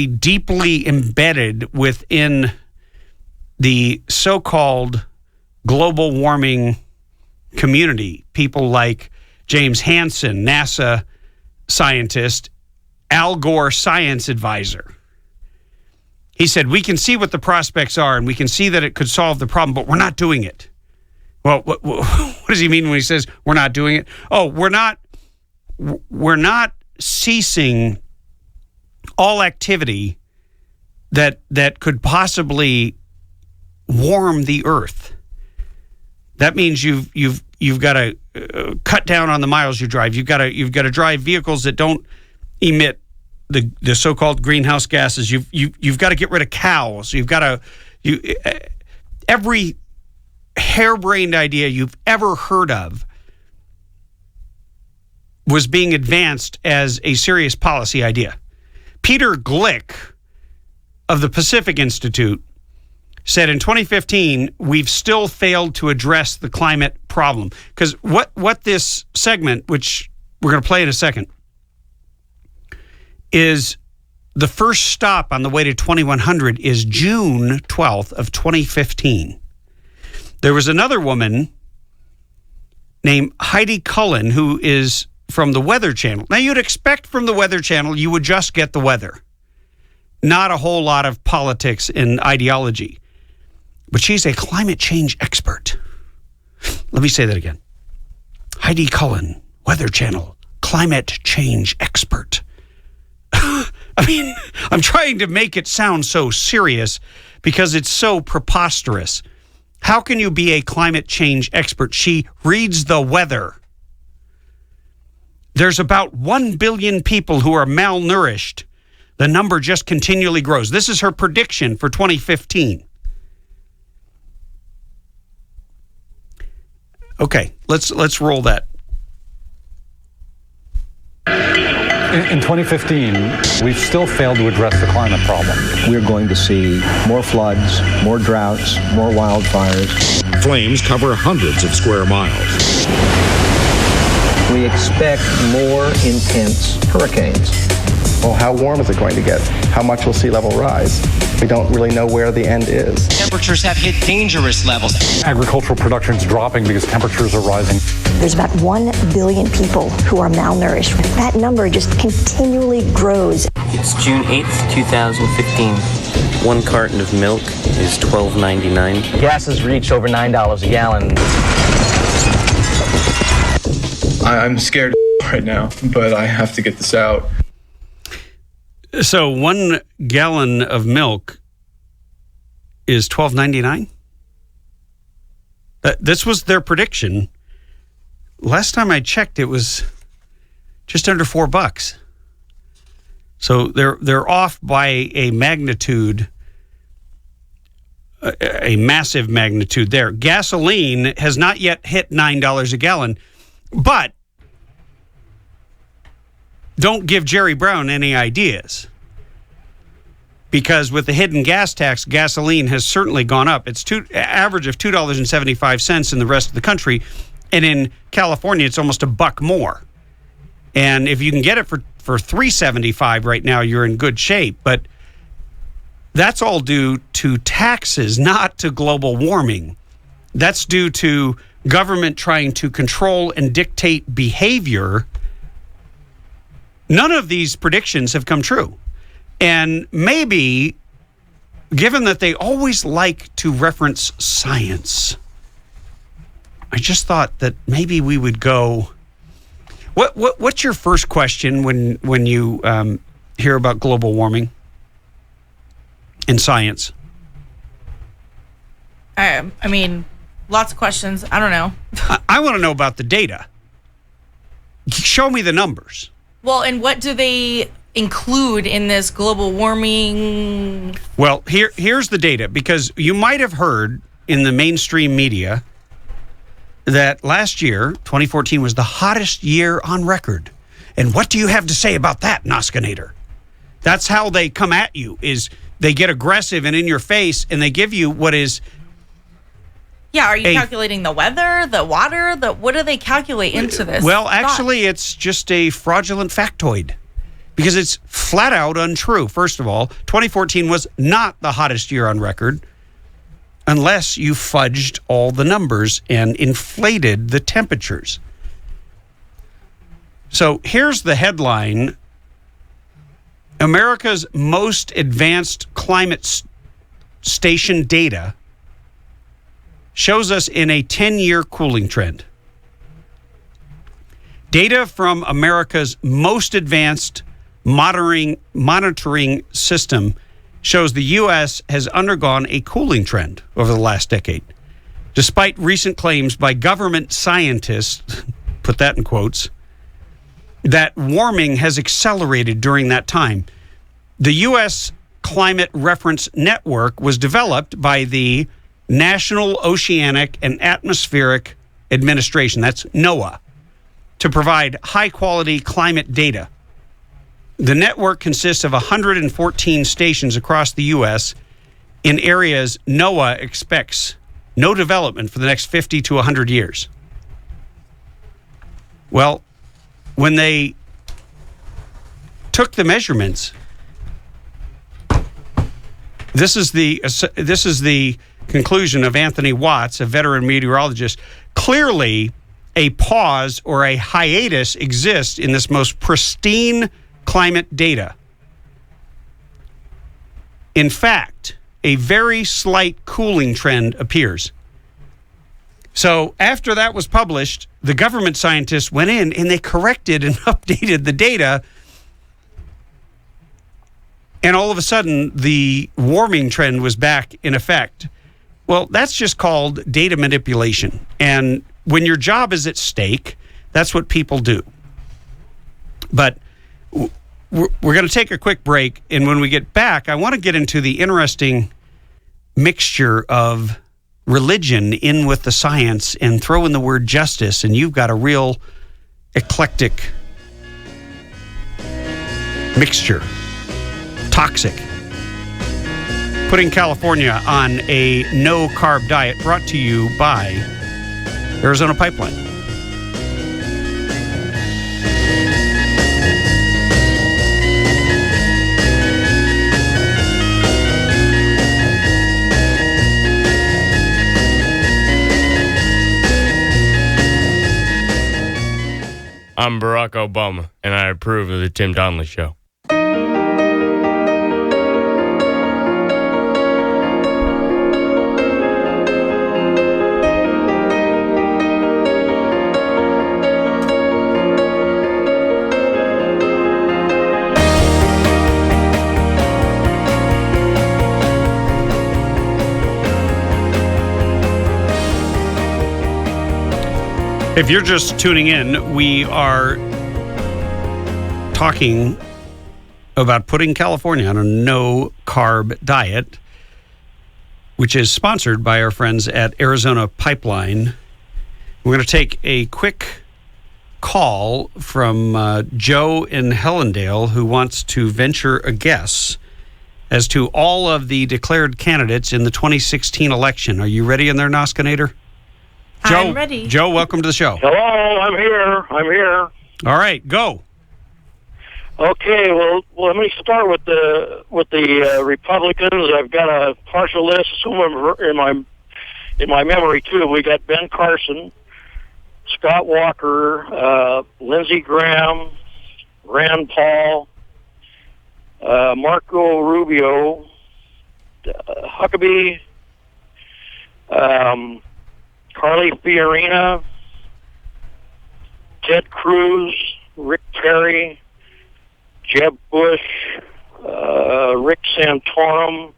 deeply embedded within the so-called global warming community. People like James Hansen, NASA scientist, Al Gore science advisor. He said, we can see what the prospects are and we can see that it could solve the problem, but we're not doing it. Well, what does he mean when he says we're not doing it? Oh, we're not ceasing all activity that could possibly warm the earth. That means you've got to cut down on the miles you drive. You've got to drive vehicles that don't emit the so-called greenhouse gases. You've got to get rid of cows. Every harebrained idea you've ever heard of was being advanced as a serious policy idea. Peter Glick of the Pacific Institute said in 2015, we've still failed to address the climate problem. Because what this segment, which we're going to play in a second, is the first stop on the way to 2100 is June 12th of 2015. There was another woman named Heidi Cullen who is from the Weather Channel. Now, you'd expect from the Weather Channel you would just get the weather, not a whole lot of politics and ideology. But she's a climate change expert. Let me say that again. Heidi Cullen, Weather Channel, climate change expert. I mean, I'm trying to make it sound so serious because it's so preposterous. How can you be a climate change expert? She reads the weather. There's about 1 billion people who are malnourished. The number just continually grows. This is her prediction for 2015. Okay, let's roll that. In 2015, we've still failed to address the climate problem. We're going to see more floods, more droughts, more wildfires. Flames cover hundreds of square miles. We expect more intense hurricanes. Well, how warm is it going to get? How much will sea level rise? We don't really know where the end is. Temperatures have hit dangerous levels. Agricultural production is dropping because temperatures are rising. There's about 1 billion people who are malnourished. That number just continually grows. It's June 8th, 2015. 1 carton of milk is $12.99. Gas has reached over $9 a gallon. I'm scared right now, but I have to get this out. So 1 gallon of milk is $12.99? This was their prediction. Last time I checked, it was just under $4. So they're off by a magnitude, a massive magnitude there. Gasoline has not yet hit $9 a gallon, but don't give Jerry Brown any ideas, because with the hidden gas tax, gasoline has certainly gone up. It's average of $2.75 in the rest of the country, and in California, it's almost $1 more. And if you can get it for $3.75 right now, you're in good shape. But that's all due to taxes, not to global warming. That's due to government trying to control and dictate behavior, none of these predictions have come true. And maybe, given that they always like to reference science, I just thought that maybe we would go. What's your first question when you hear about global warming and science? I mean, lots of questions. I don't know. I want to know about the data. Show me the numbers. Well, and what do they include in this global warming? Well, here's the data, because you might have heard in the mainstream media that last year, 2014, was the hottest year on record. And what do you have to say about that, Noskinator? That's how they come at you, is they get aggressive and in your face, and they give you what is... Yeah, are you calculating the weather, the water? What do they calculate into this? Well, actually, it's just a fraudulent factoid, because it's flat out untrue. First of all, 2014 was not the hottest year on record, unless you fudged all the numbers and inflated the temperatures. So here's the headline: America's most advanced climate station data shows us in a 10-year cooling trend. Data from America's most advanced monitoring system shows the U.S. has undergone a cooling trend over the last decade. Despite recent claims by government scientists, put that in quotes, that warming has accelerated during that time. The U.S. Climate Reference Network was developed by the National Oceanic and Atmospheric Administration, that's NOAA, to provide high-quality climate data. The network consists of 114 stations across the U.S. in areas NOAA expects no development for the next 50 to 100 years. Well, when they took the measurements, this is the conclusion of Anthony Watts, a veteran meteorologist. Clearly, a pause or a hiatus exists in this most pristine climate data. In fact, a very slight cooling trend appears. So after that was published, the government scientists went in and they corrected and updated the data. And all of a sudden, the warming trend was back in effect. Well, that's just called data manipulation. And when your job is at stake, that's what people do. But we're going to take a quick break. And when we get back, I want to get into the interesting mixture of religion in with the science and throw in the word justice. And you've got a real eclectic mixture. Toxic. Putting California on a no-carb diet, brought to you by Arizona Pipeline. I'm Barack Obama, and I approve of the Tim Donnelly Show. If you're just tuning in, we are talking about putting California on a no-carb diet, which is sponsored by our friends at Arizona Pipeline. We're going to take a quick call from Joe in Hellendale, who wants to venture a guess as to all of the declared candidates in the 2016 election. Are you ready in there, Noskinator? Joe, I'm ready. Joe, welcome to the show. Hello, I'm here. All right, go. Okay, well, let me start with the Republicans. I've got a partial list. Some of them are in my memory, too, we got Ben Carson, Scott Walker, Lindsey Graham, Rand Paul, Marco Rubio, Huckabee, Carly Fiorina, Ted Cruz, Rick Perry, Jeb Bush, Rick Santorum,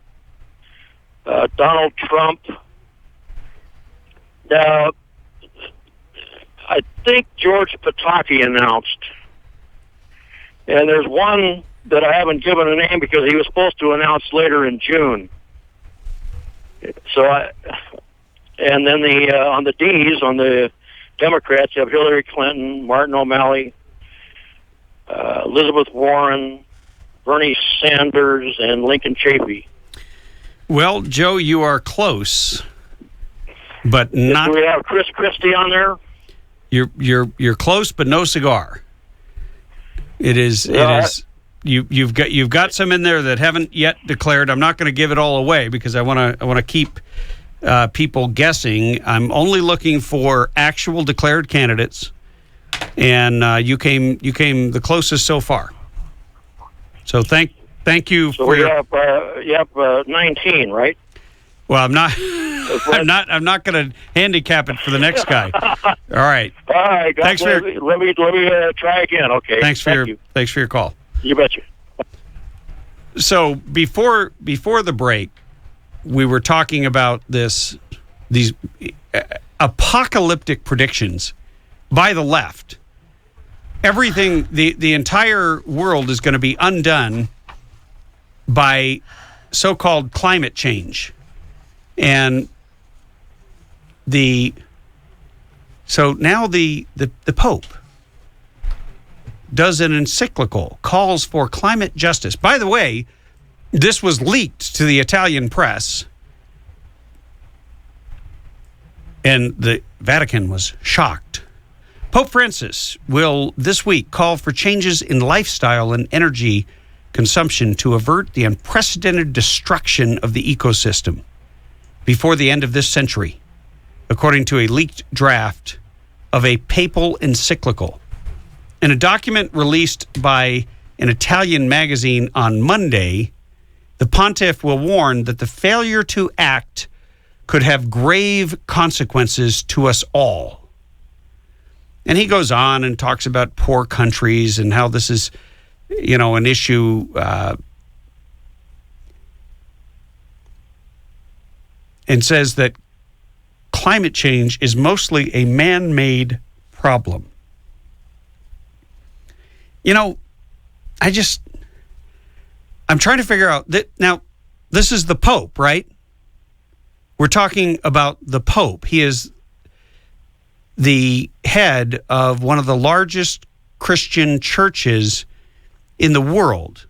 Donald Trump. Now, I think George Pataki announced, and there's one that I haven't given a name because he was supposed to announce later in June. And then on the D's, on the Democrats, you have Hillary Clinton, Martin O'Malley, Elizabeth Warren, Bernie Sanders, and Lincoln Chafee. Well, Joe, you are close, but not. Do we have Chris Christie on there? You're close, but no cigar. It is. You've got some in there that haven't yet declared. I'm not going to give it all away because I want to keep people guessing. I'm only looking for actual declared candidates, and you came the closest so far. So thank you so for you have 19, right? Well, I'm not going to handicap it for the next guy. All right. All right. Thanks let me try again. Okay. Thanks for your call. You betcha. So before the break, we were talking about these apocalyptic predictions by the left. Everything, the entire world is going to be undone by so-called climate change. And so now the Pope does an encyclical, calls for climate justice. By the way, this was leaked to the Italian press, and the Vatican was shocked. Pope Francis will this week call for changes in lifestyle and energy consumption to avert the unprecedented destruction of the ecosystem before the end of this century, according to a leaked draft of a papal encyclical. In a document released by an Italian magazine on Monday, the pontiff will warn that the failure to act could have grave consequences to us all. And he goes on and talks about poor countries and how this is, an issue and says that climate change is mostly a man-made problem. I'm trying to figure out that now. This is the Pope, right? We're talking about the Pope. He is the head of one of the largest Christian churches in the world.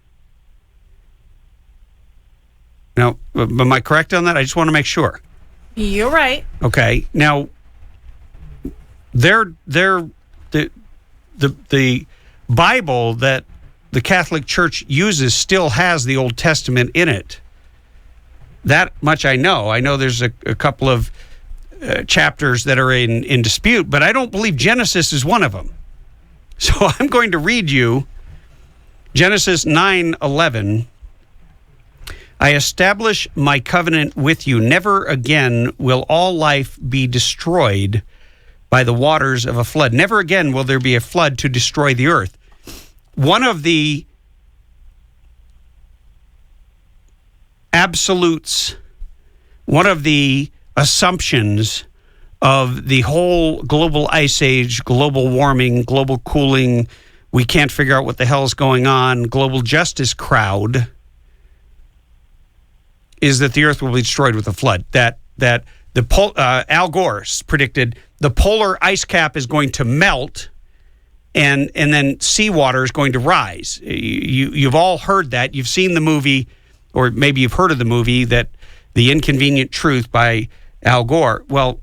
Now, am I correct on that? I just want to make sure. You're right. Okay. Now, the Bible that the Catholic Church uses still has the Old Testament in it. That much I know. I know there's a couple of chapters that are in dispute, but I don't believe Genesis is one of them. So I'm going to read you Genesis 9:11. I establish my covenant with you. Never again will all life be destroyed by the waters of a flood. Never again will there be a flood to destroy the earth. One of the absolutes, one of the assumptions of the whole global ice age, global warming, global cooling, we can't figure out what the hell is going on, global justice crowd, is that the earth will be destroyed with a flood. That Al Gore predicted the polar ice cap is going to melt, and then seawater is going to rise. You've all heard that. You've seen the movie, or maybe you've heard of the movie, that The Inconvenient Truth by Al Gore. Well,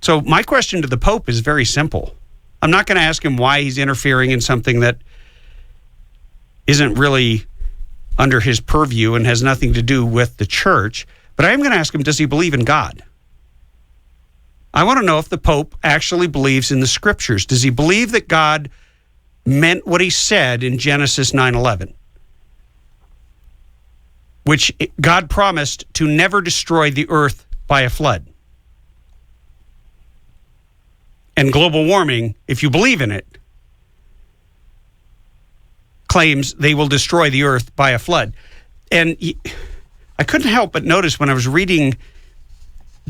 so my question to the Pope is very simple. I'm not going to ask him why he's interfering in something that isn't really under his purview and has nothing to do with the church. But I am going to ask him, does he believe in God? I want to know if the Pope actually believes in the Scriptures. Does he believe that God meant what he said in Genesis 9:11? Which God promised to never destroy the earth by a flood. And global warming, if you believe in it, claims they will destroy the earth by a flood. And I couldn't help but notice when I was reading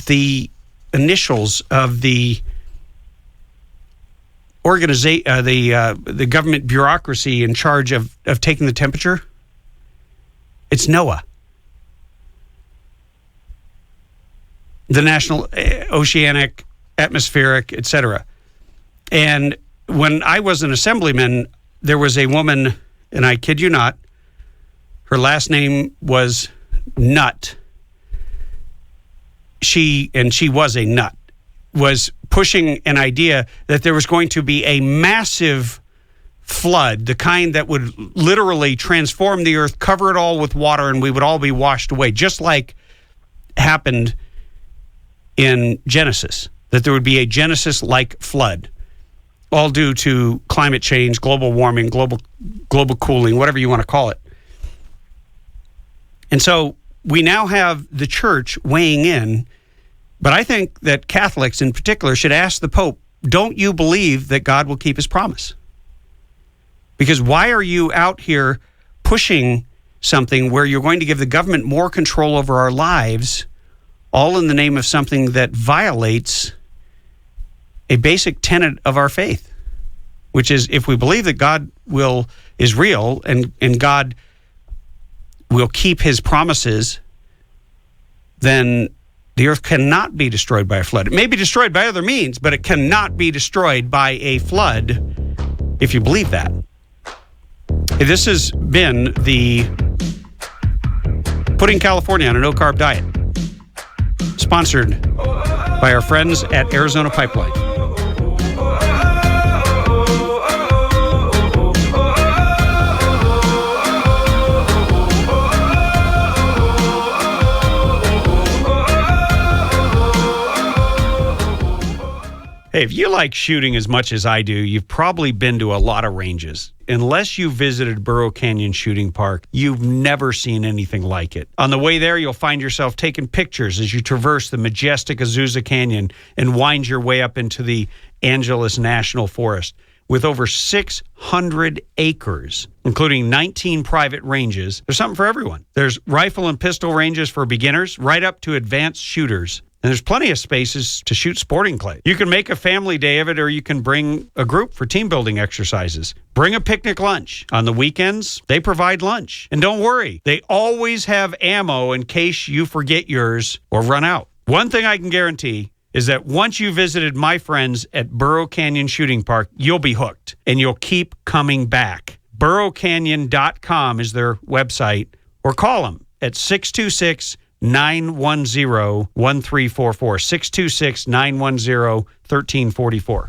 the initials of the organization, the government bureaucracy in charge of taking the temperature, it's NOAA. The National Oceanic, Atmospheric, etc. And when I was an assemblyman, there was a woman, and I kid you not, her last name was Nutt. She was a nut, was pushing an idea that there was going to be a massive flood, the kind that would literally transform the earth, cover it all with water, and we would all be washed away, just like happened in Genesis, that there would be a Genesis-like flood, all due to climate change, global warming, global cooling, whatever you want to call it. And so we now have the church weighing in, but I think that Catholics in particular should ask the Pope, don't you believe that God will keep his promise? Because why are you out here pushing something where you're going to give the government more control over our lives, all in the name of something that violates a basic tenet of our faith, which is if we believe that God is real and God will keep his promises, then the earth cannot be destroyed by a flood. It may be destroyed by other means, but it cannot be destroyed by a flood if you believe that. This has been the Putting California on a No-Carb Diet, sponsored by our friends at Arizona Pipeline. Hey, if you like shooting as much as I do, you've probably been to a lot of ranges. Unless you visited Burro Canyon Shooting Park, you've never seen anything like it. On the way there, you'll find yourself taking pictures as you traverse the majestic Azusa Canyon and wind your way up into the Angeles National Forest. With over 600 acres, including 19 private ranges, there's something for everyone. There's rifle and pistol ranges for beginners, right up to advanced shooters. And there's plenty of spaces to shoot sporting clay. You can make a family day of it, or you can bring a group for team building exercises. Bring a picnic lunch. On the weekends, they provide lunch. And don't worry, they always have ammo in case you forget yours or run out. One thing I can guarantee is that once you visited my friends at Burro Canyon Shooting Park, you'll be hooked and you'll keep coming back. BurroCanyon.com is their website, or call them at 626-910-1344, 626-910-1344.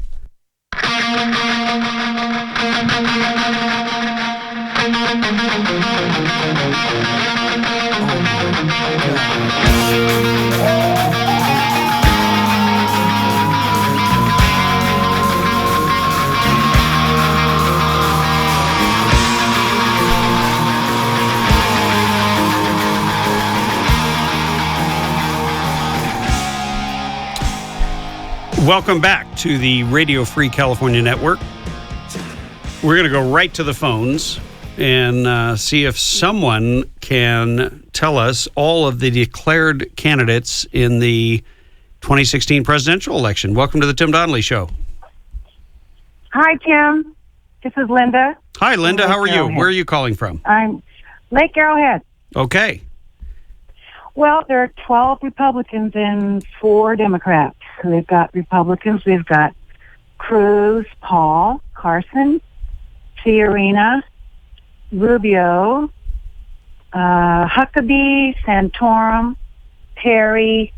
Welcome back to the Radio Free California Network. We're going to go right to the phones and see if someone can tell us all of the declared candidates in the 2016 presidential election. Welcome to the Tim Donnelly Show. Hi, Tim. This is Linda. Hi, Linda. How are you? Where are you calling from? I'm Lake Arrowhead. Okay. Well, there are 12 Republicans and 4 Democrats. We've got Republicans. We've got Cruz, Paul, Carson, Fiorina, Rubio, Huckabee, Santorum, Perry,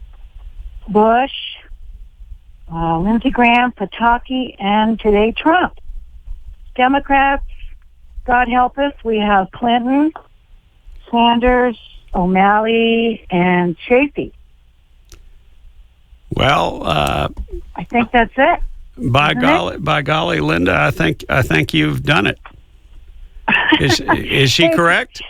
Bush, Lindsey Graham, Pataki, and today Trump. Democrats, God help us, we have Clinton, Sanders, O'Malley, and Chafee. Well, I think that's it. By golly, Linda, I think you've done it. Is she correct?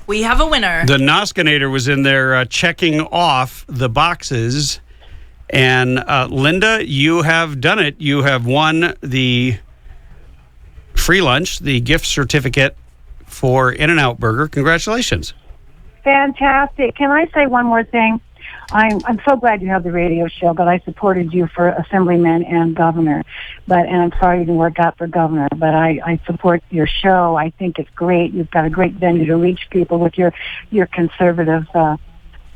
We have a winner. The Noskinator was in there checking off the boxes. And Linda, you have done it. You have won the free lunch, the gift certificate for In-N-Out Burger. Congratulations. Fantastic. Can I say one more thing? I'm so glad you have the radio show, but I supported you for assemblyman and governor. And I'm sorry you didn't work out for governor, but I support your show. I think it's great. You've got a great venue to reach people with your conservative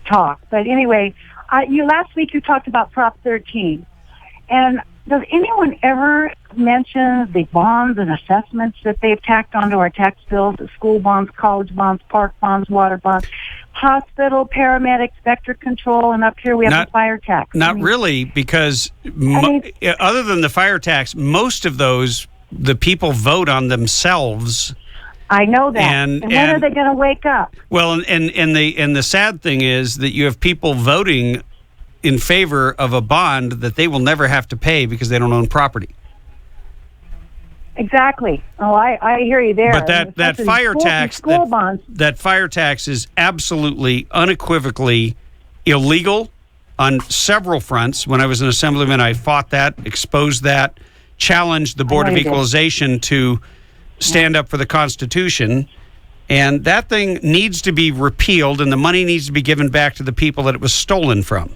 talk. But anyway, last week you talked about Prop 13. And does anyone ever mention the bonds and assessments that they've tacked onto our tax bills, the school bonds, college bonds, park bonds, water bonds, hospital, paramedics, vector control, and up here we have the fire tax? Not really, because other than the fire tax, most of those, the people vote on themselves. I know that. And when are they going to wake up? Well, and the sad thing is that you have people voting in favor of a bond that they will never have to pay because they don't own property. Exactly. Oh, I hear you there. But that fire tax, that fire tax is absolutely, unequivocally illegal on several fronts. When I was an assemblyman, I fought that, exposed that, challenged the Board of Equalization to stand up for the Constitution. And that thing needs to be repealed, and the money needs to be given back to the people that it was stolen from.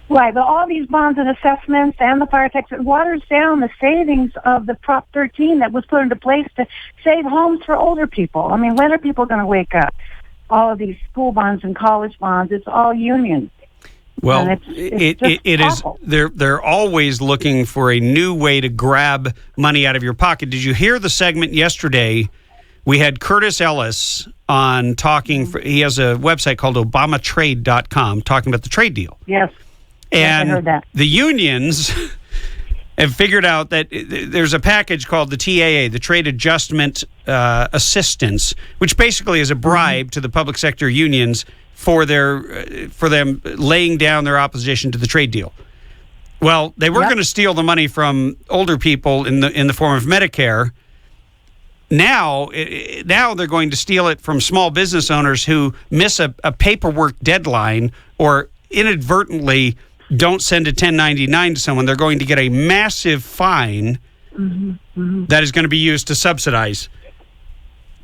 Right, but all these bonds and assessments and the fire tax, it waters down the savings of the Prop 13 that was put into place to save homes for older people. I mean, when are people going to wake up? All of these school bonds and college bonds, it's all unions. Well, it is. They're always looking for a new way to grab money out of your pocket. Did you hear the segment yesterday? We had Curtis Ellis on talking. He has a website called ObamaTrade.com talking about the trade deal. Yes. And I heard that. The unions have figured out that there's a package called the TAA, the Trade Adjustment Assistance, which basically is a bribe to the public sector unions for them laying down their opposition to the trade deal. Well, they were going to steal the money from older people in the form of Medicare. Now they're going to steal it from small business owners who miss a paperwork deadline or inadvertently don't send a 1099 to someone. They're going to get a massive fine that is going to be used to subsidize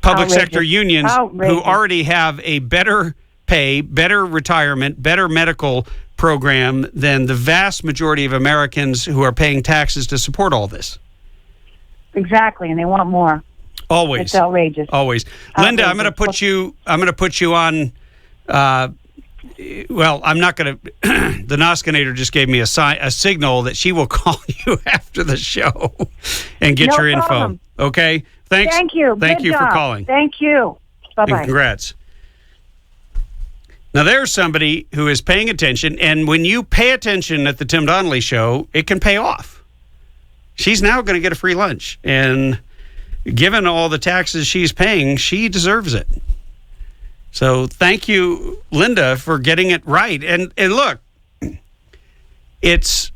public sector unions who already have a better pay, better retirement, better medical program than the vast majority of Americans who are paying taxes to support all this. Exactly, and they want more. Always. It's outrageous. Always. Linda, I'm going to put you on well, I'm not going to. The Noskinator just gave me a signal that she will call you after the show and get your info. Okay? Thanks. Thank you. Thank you for calling. Thank you. Bye-bye. And congrats. Now, there's somebody who is paying attention, and when you pay attention at the Tim Donnelly Show, it can pay off. She's now going to get a free lunch, and given all the taxes she's paying, she deserves it. So thank you, Linda, for getting it right. And look, it's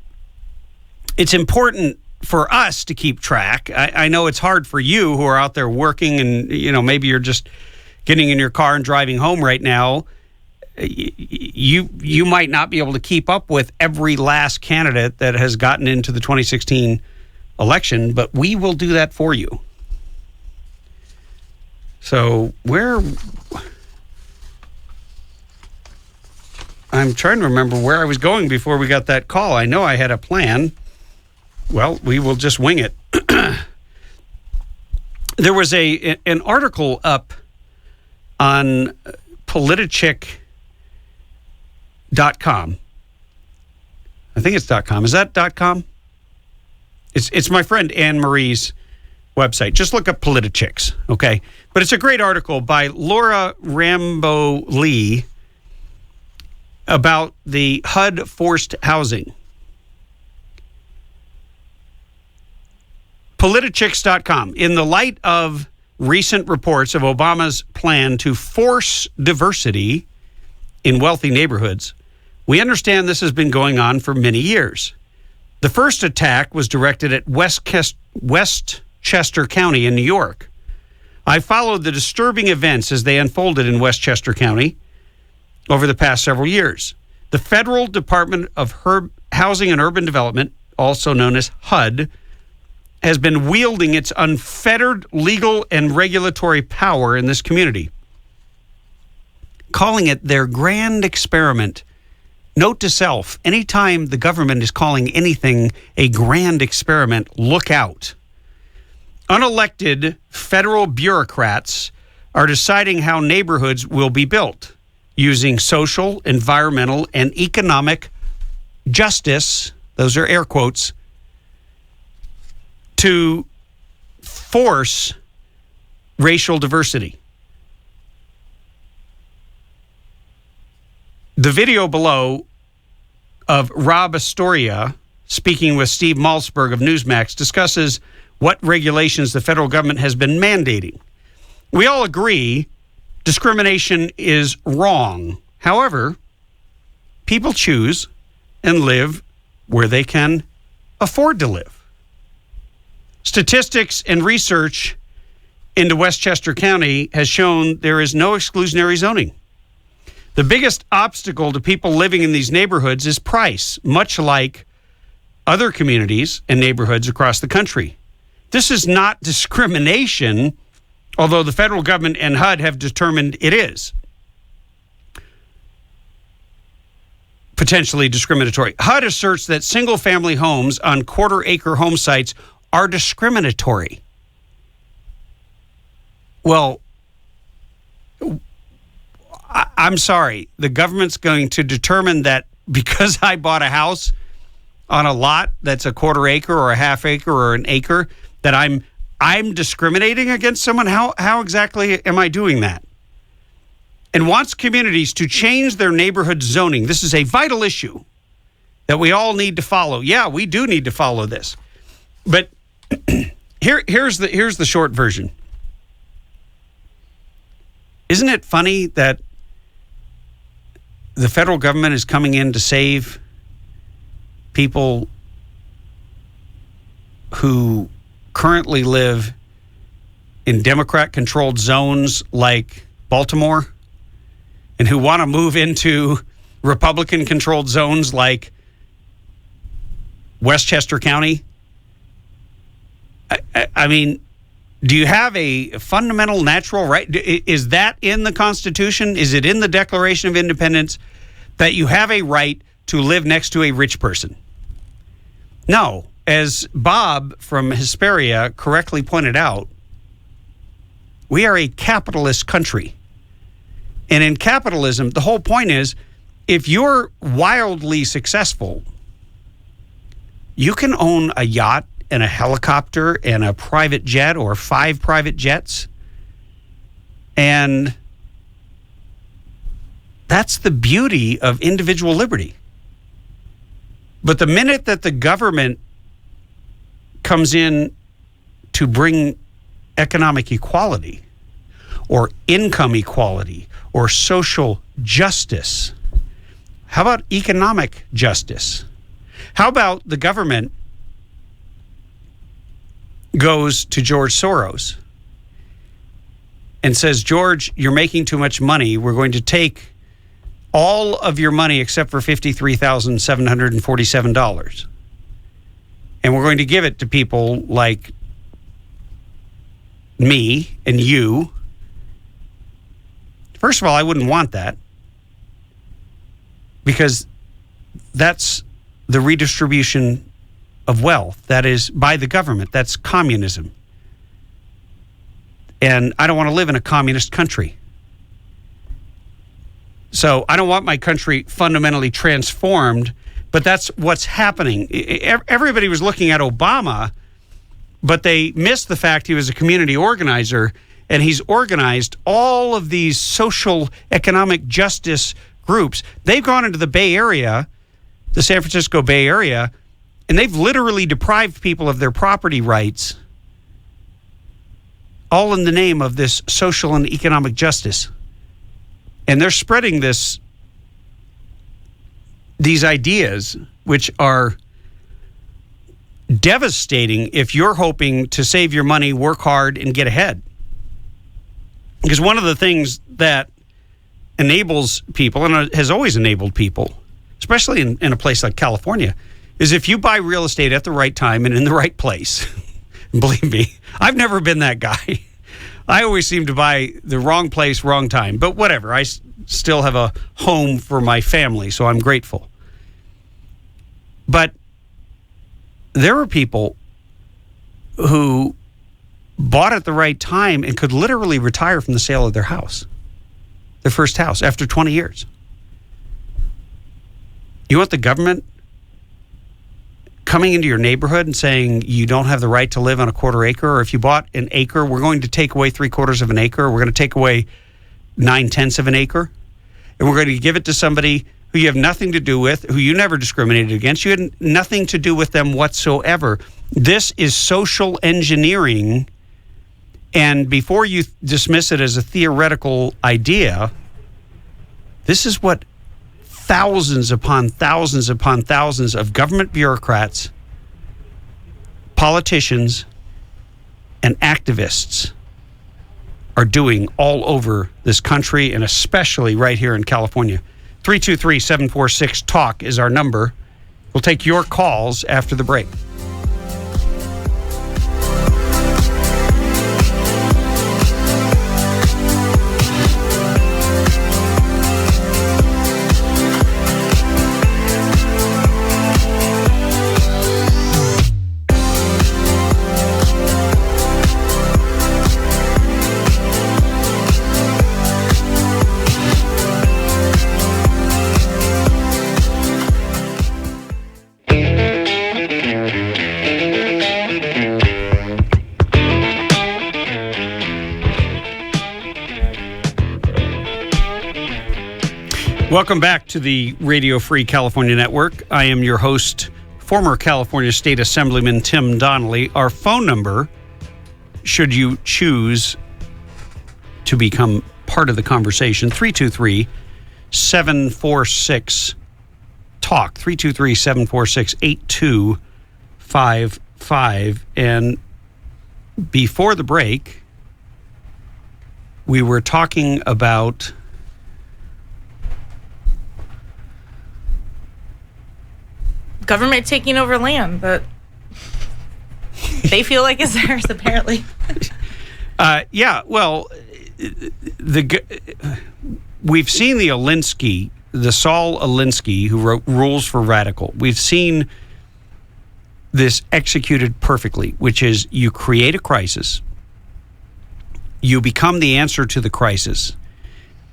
important for us to keep track. I know it's hard for you who are out there working and, maybe you're just getting in your car and driving home right now. You might not be able to keep up with every last candidate that has gotten into the 2016 election, but we will do that for you. So I'm trying to remember where I was going before we got that call. I know I had a plan. Well, we will just wing it. There was an article up on Politichick.com. I think it's .com. Is that .com? It's my friend Anne Marie's website. Just look up Politichicks, okay? But it's a great article by Laura Rambo Lee about the HUD forced housing. Politichicks.com. In the light of recent reports of Obama's plan to force diversity in wealthy neighborhoods, we understand this has been going on for many years. The first attack was directed at Westchester County in New York. I followed the disturbing events as they unfolded in Westchester County over the past several years. The Federal Department of Housing and Urban Development, also known as HUD, has been wielding its unfettered legal and regulatory power in this community, calling it their grand experiment. Note to self, anytime the government is calling anything a grand experiment, look out. Unelected federal bureaucrats are deciding how neighborhoods will be built using social, environmental, and economic justice, those are air quotes, to force racial diversity. The video below of Rob Astoria speaking with Steve Malzberg of Newsmax discusses what regulations the federal government has been mandating. We all agree discrimination is wrong. However, people choose and live where they can afford to live. Statistics and research into Westchester County has shown there is no exclusionary zoning. The biggest obstacle to people living in these neighborhoods is price, much like other communities and neighborhoods across the country. This is not discrimination, although the federal government and HUD have determined it is potentially discriminatory. HUD asserts that single-family homes on quarter-acre home sites are discriminatory. Well, I'm sorry. The government's going to determine that because I bought a house on a lot that's a quarter acre or a half acre or an acre, that I'm discriminating against someone? How exactly am I doing that? And wants communities to change their neighborhood zoning. This is a vital issue that we all need to follow. Yeah, we do need to follow this. But here's the short version. Isn't it funny that the federal government is coming in to save people who currently live in Democrat-controlled zones like Baltimore and who want to move into Republican-controlled zones like Westchester County? I mean, do you have a fundamental natural right? Is that in the Constitution? Is it in the Declaration of Independence that you have a right to live next to a rich person? No. As Bob from Hesperia correctly pointed out, we are a capitalist country. And in capitalism, the whole point is, if you're wildly successful, you can own a yacht and a helicopter and a private jet or 5 private jets. And that's the beauty of individual liberty. But the minute that the government comes in to bring economic equality or income equality or social justice, how about economic justice? How about the government goes to George Soros and says, George, you're making too much money. We're going to take all of your money except for $53,747. And we're going to give it to people like me and you. First of all, I wouldn't want that, because that's the redistribution of wealth. That is by the government. That's communism. And I don't want to live in a communist country. So I don't want my country fundamentally transformed, but that's what's happening. Everybody was looking at Obama, but they missed the fact he was a community organizer, and he's organized all of these social economic justice groups. They've gone into the Bay Area, the San Francisco Bay Area, and they've literally deprived people of their property rights all in the name of this social and economic justice. And they're spreading these ideas, which are devastating if you're hoping to save your money, work hard, and get ahead. Because one of the things that enables people, and has always enabled people, especially in a place like California, is if you buy real estate at the right time and in the right place. Believe me, I've never been that guy. I always seem to buy the wrong place, wrong time. But whatever, I still have a home for my family, so I'm grateful. But there are people who bought at the right time and could literally retire from the sale of their house, their first house, after 20 years. You want the government coming into your neighborhood and saying you don't have the right to live on a quarter acre, or if you bought an acre, we're going to take away 3/4 of an acre, we're going to take away 9/10 of an acre, and we're going to give it to somebody who you have nothing to do with, who you never discriminated against. You had nothing to do with them whatsoever. This is social engineering, and before you dismiss it as a theoretical idea, this is what thousands upon thousands upon thousands of government bureaucrats, politicians, and activists are doing all over this country, and especially right here in California. 323-746-TALK is our number. We'll take your calls after the break. Welcome back to the Radio Free California Network. I am your host, former California State Assemblyman Tim Donnelly. Our phone number, should you choose to become part of the conversation, 323-746-TALK, 323-746-8255. And before the break, we were talking about government taking over land that they feel like is theirs, apparently. Yeah, well, we've seen the Saul Alinsky, who wrote Rules for Radical. We've seen this executed perfectly, which is you create a crisis, you become the answer to the crisis.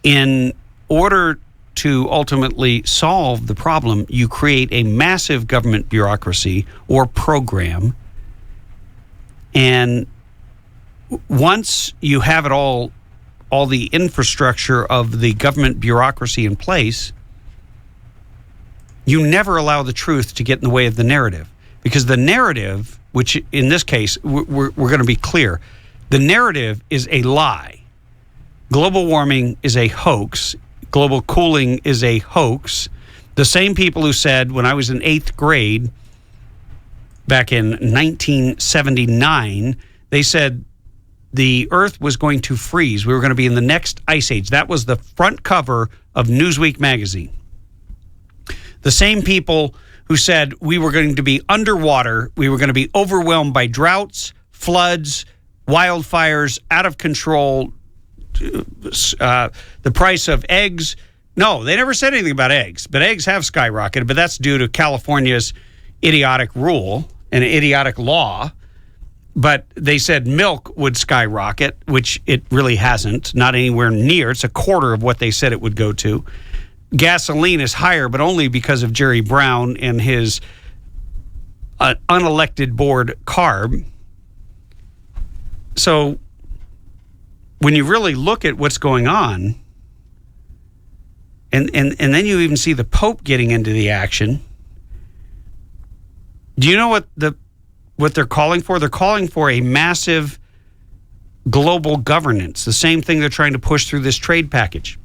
In order to ultimately solve the problem, you create a massive government bureaucracy or program. And once you have it all the infrastructure of the government bureaucracy in place, you never allow the truth to get in the way of the narrative. Because the narrative, which in this case, we're going to be clear, the narrative is a lie. Global warming is a hoax. Global cooling is a hoax. The same people who said, when I was in 8th grade, back in 1979, they said the Earth was going to freeze. We were going to be in the next ice age. That was the front cover of Newsweek magazine. The same people who said we were going to be underwater, we were going to be overwhelmed by droughts, floods, wildfires, out of control, the price of eggs. No, they never said anything about eggs, but eggs have skyrocketed, but that's due to California's idiotic rule and idiotic law. But they said milk would skyrocket, which it really hasn't, not anywhere near. It's a quarter of what they said it would go to. Gasoline is higher, but only because of Jerry Brown and his unelected board CARB. So when you really look at what's going on, and then you even see the Pope getting into the action, do you know what they're calling for? They're calling for a massive global governance, the same thing they're trying to push through this trade package.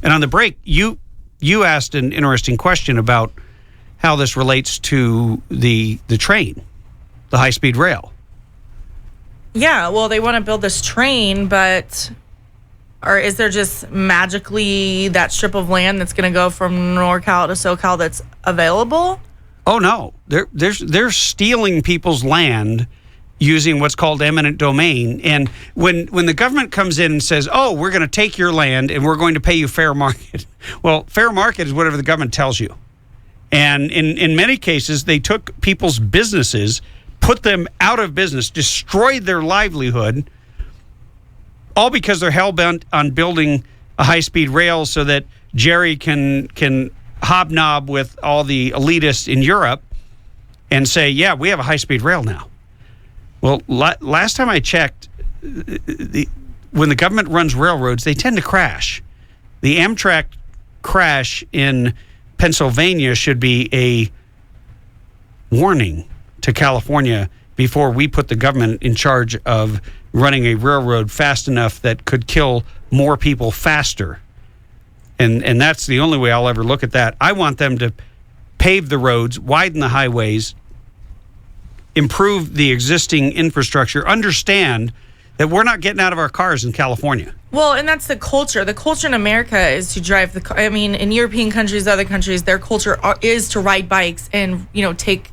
And on the break, you asked an interesting question about how this relates to the train, the high-speed rail. Yeah, well, they want to build this train, but is there just magically that strip of land that's going to go from NorCal to SoCal that's available? Oh, no. They're stealing people's land using what's called eminent domain. And when the government comes in and says, oh, we're going to take your land and we're going to pay you fair market. Well, fair market is whatever the government tells you. And in many cases, they took people's businesses, put them out of business, destroyed their livelihood, all because they're hell-bent on building a high-speed rail so that Jerry can hobnob with all the elitists in Europe and say, yeah, we have a high-speed rail now. Well, last time I checked, when the government runs railroads, they tend to crash. The Amtrak crash in Pennsylvania should be a warning to California before we put the government in charge of running a railroad fast enough that could kill more people faster. And that's the only way I'll ever look at that. I want them to pave the roads, widen the highways, improve the existing infrastructure, understand that we're not getting out of our cars in California. Well, and that's the culture. The culture in America is to drive the car. I mean, in European countries, other countries, their culture is to ride bikes and, take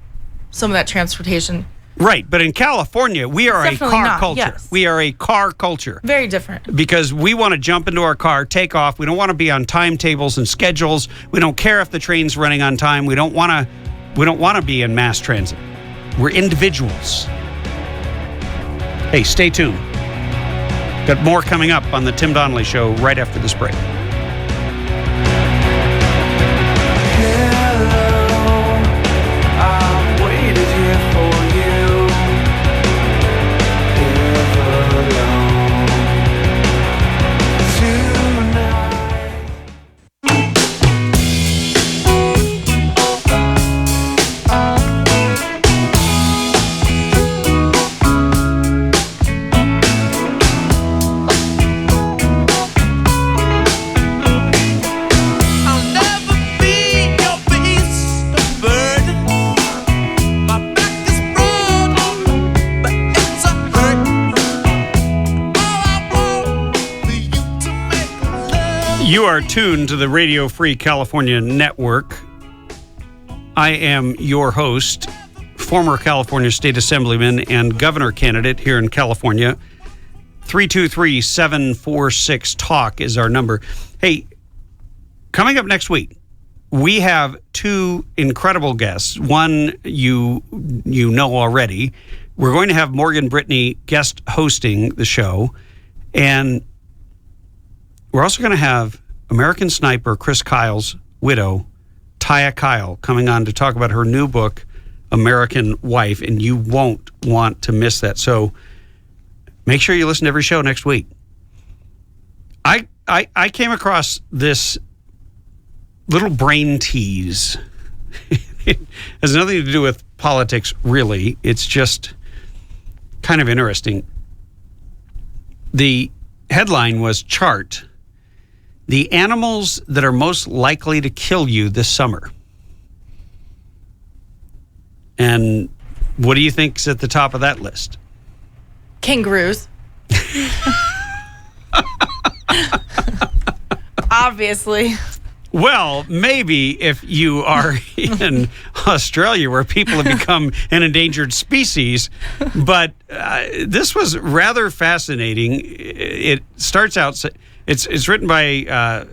some of that transportation. Right, but in California, we are a car culture. Yes. We are a car culture. Very different. Because we want to jump into our car, take off. We don't want to be on timetables and schedules. We don't care if the train's running on time. We don't want to be in mass transit. We're individuals. Hey, stay tuned. Got more coming up on the Tim Donnelly Show right after this break. You are tuned to the Radio Free California Network. I am your host, former California State Assemblyman and governor candidate here in California. 323-746-TALK is our number. Hey, coming up next week, we have two incredible guests. One you know already. We're going to have Morgan Brittany guest hosting the show. And we're also going to have American sniper Chris Kyle's widow, Taya Kyle, coming on to talk about her new book, American Wife, and you won't want to miss that. So make sure you listen to every show next week. I came across this little brain tease. It has nothing to do with politics, really. It's just kind of interesting. The headline was Chart: the animals that are most likely to kill you this summer. And what do you think's at the top of that list? Kangaroos. Obviously. Well, maybe if you are in Australia where people have become an endangered species, but this was rather fascinating. It starts out, it's written by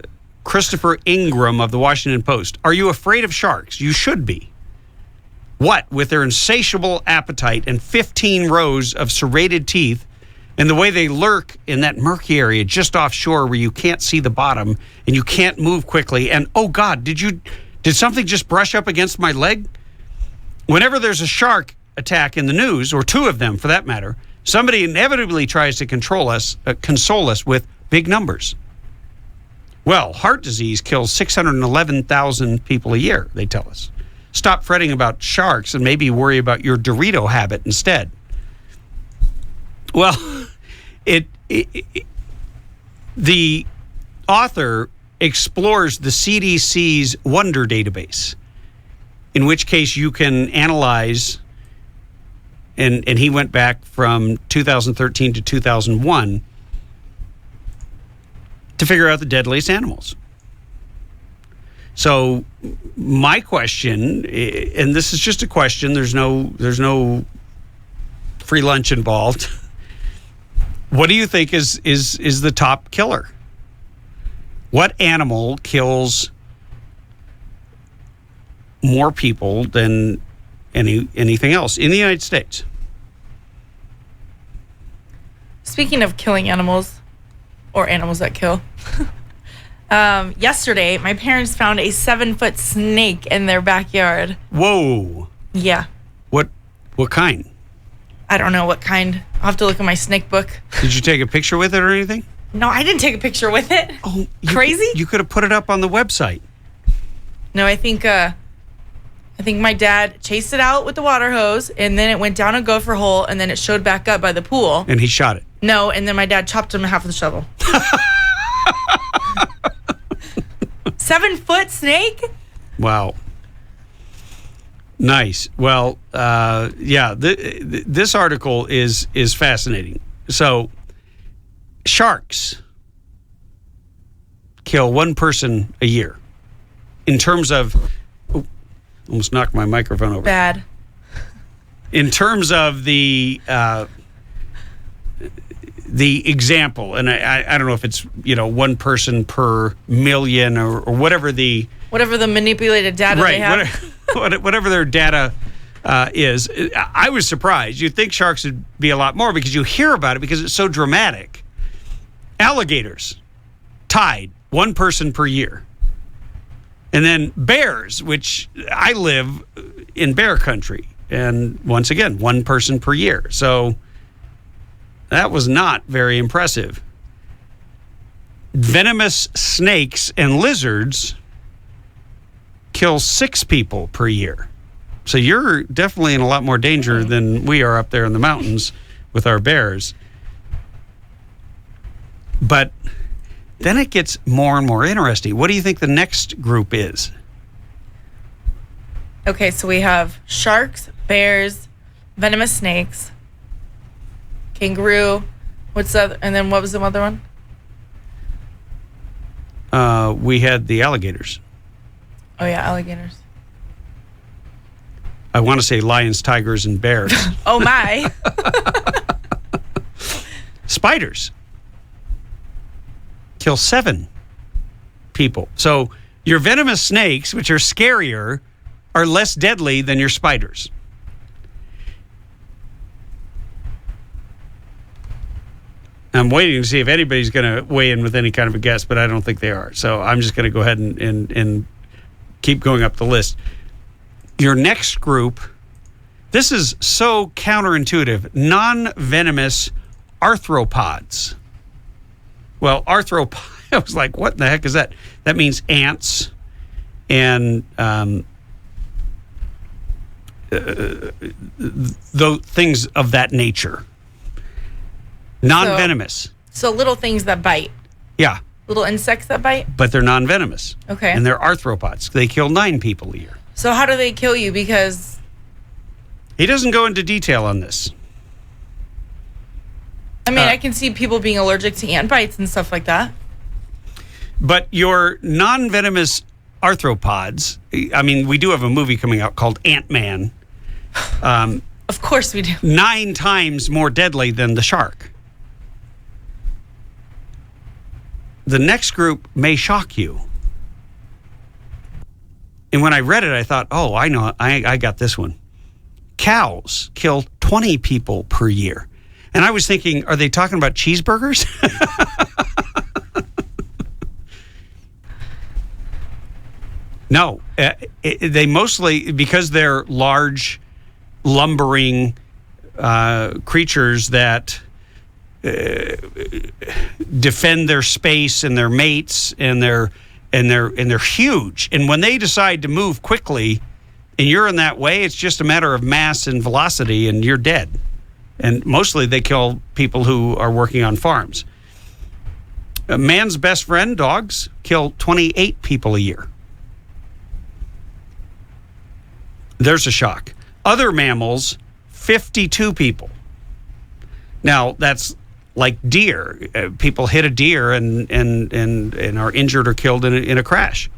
Christopher Ingram of the Washington Post. Are you afraid of sharks? You should be. What, with their insatiable appetite and 15 rows of serrated teeth, and the way they lurk in that murky area just offshore where you can't see the bottom and you can't move quickly. And, oh, God, did something just brush up against my leg? Whenever there's a shark attack in the news, or two of them for that matter, somebody inevitably tries to console us with big numbers. Well, heart disease kills 611,000 people a year, they tell us. Stop fretting about sharks and maybe worry about your Dorito habit instead. Well, the author explores the CDC's Wonder database, in which case you can analyze, and he went back from 2013 to 2001 to figure out the deadliest animals. So my question, and this is just a question, there's no free lunch involved. What do you think is the top killer? What animal kills more people than anything else in the United States? Speaking of killing animals, or animals that kill, yesterday my parents found a 7-foot snake in their backyard. Whoa! Yeah. What kind? I don't know what kind. I'll have to look at my snake book. Did you take a picture with it or anything? No, I didn't take a picture with it. Oh, crazy! You could have put it up on the website. No, I think my dad chased it out with the water hose, and then it went down a gopher hole, and then it showed back up by the pool. And he shot it. No, and then my dad chopped him in half with a shovel. 7-foot snake? Wow. Nice. Well, yeah, this article is fascinating. So, sharks kill one person a year. In terms of, almost knocked my microphone over. Bad. In terms of the example, and I don't know if it's, one person per million or whatever the manipulated data they have. Whatever their data is. I was surprised. You'd think sharks would be a lot more because you hear about it because it's so dramatic. Alligators, tied, one person per year. And then bears, which I live in bear country. And once again, one person per year. So that was not very impressive. Venomous snakes and lizards kill 6 people per year. So you're definitely in a lot more danger than we are up there in the mountains with our bears. But then it gets more and more interesting. What do you think the next group is? Okay, so we have sharks, bears, venomous snakes, kangaroo. And then what was the other one? We had the alligators. Oh, yeah, alligators. I want to say lions, tigers, and bears. Oh, my. Spiders kill 7 people. So your venomous snakes, which are scarier, are less deadly than your spiders. I'm waiting to see if anybody's going to weigh in with any kind of a guess, but I don't think they are. So I'm just going to go ahead and keep going up the list. Your next group, this is so counterintuitive, non-venomous arthropods. Well, I was like, what in the heck is that? That means ants and things of that nature. Non-venomous. So little things that bite. Yeah. Little insects that bite? But they're non-venomous. Okay. And they're arthropods. They kill 9 people a year. So how do they kill you? Because he doesn't go into detail on this. I mean, I can see people being allergic to ant bites and stuff like that. But your non-venomous arthropods, I mean, we do have a movie coming out called Ant-Man. Of course we do. 9 times more deadly than the shark. The next group may shock you. And when I read it, I thought, oh, I know, I got this one. Cows kill 20 people per year. And I was thinking, are they talking about cheeseburgers? No. They mostly, because they're large, lumbering creatures that defend their space and their mates, and they're huge. And when they decide to move quickly and you're in that way, it's just a matter of mass and velocity and you're dead. And mostly they kill people who are working on farms. A man's best friend, dogs, kill 28 people a year. There's a shock. Other mammals, 52 people. Now, that's like deer. People hit a deer and are injured or killed in a crash.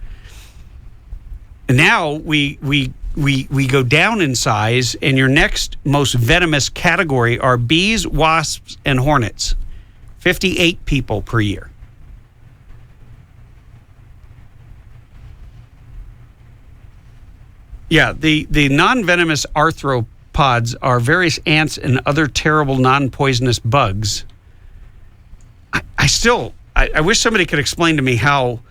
And now we go down in size, and your next most venomous category are bees, wasps, and hornets. 58 people per year. Yeah, the non-venomous arthropods are various ants and other terrible non-poisonous bugs. I wish somebody could explain to me how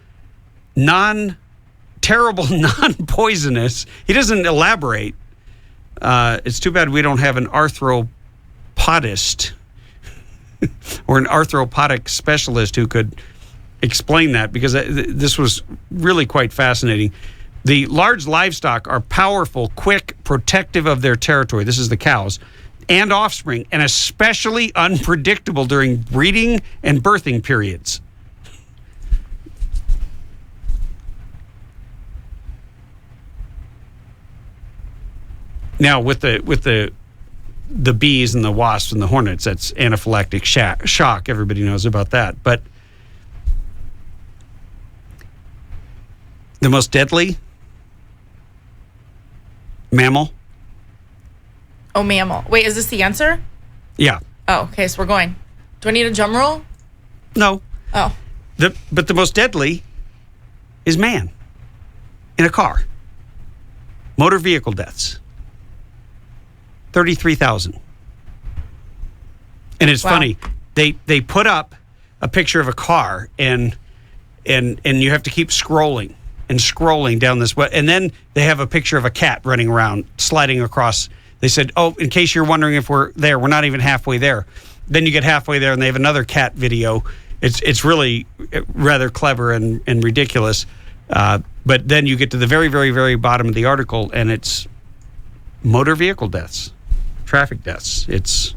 terrible non-poisonous. He doesn't elaborate. It's too bad we don't have an arthropodist or an arthropodic specialist who could explain that, because this was really quite fascinating. The large livestock are powerful, quick, protective of their territory. This is the cows and offspring, and especially unpredictable during breeding and birthing periods. Now, with the bees and the wasps and the hornets, that's anaphylactic shock. Everybody knows about that. But the most deadly mammal? Oh, mammal. Wait, is this the answer? Yeah. Oh, okay, so we're going. Do I need a drum roll? No. Oh. But the most deadly is man in a car. Motor vehicle deaths. 33,000. And it's funny. They put up a picture of a car, and you have to keep scrolling and scrolling down this way. And then they have a picture of a cat running around, sliding across. They said, oh, in case you're wondering if we're there, we're not even halfway there. Then you get halfway there, and they have another cat video. It's really rather clever and ridiculous. But then you get to the very, very, very bottom of the article, and it's motor vehicle deaths, traffic deaths. It's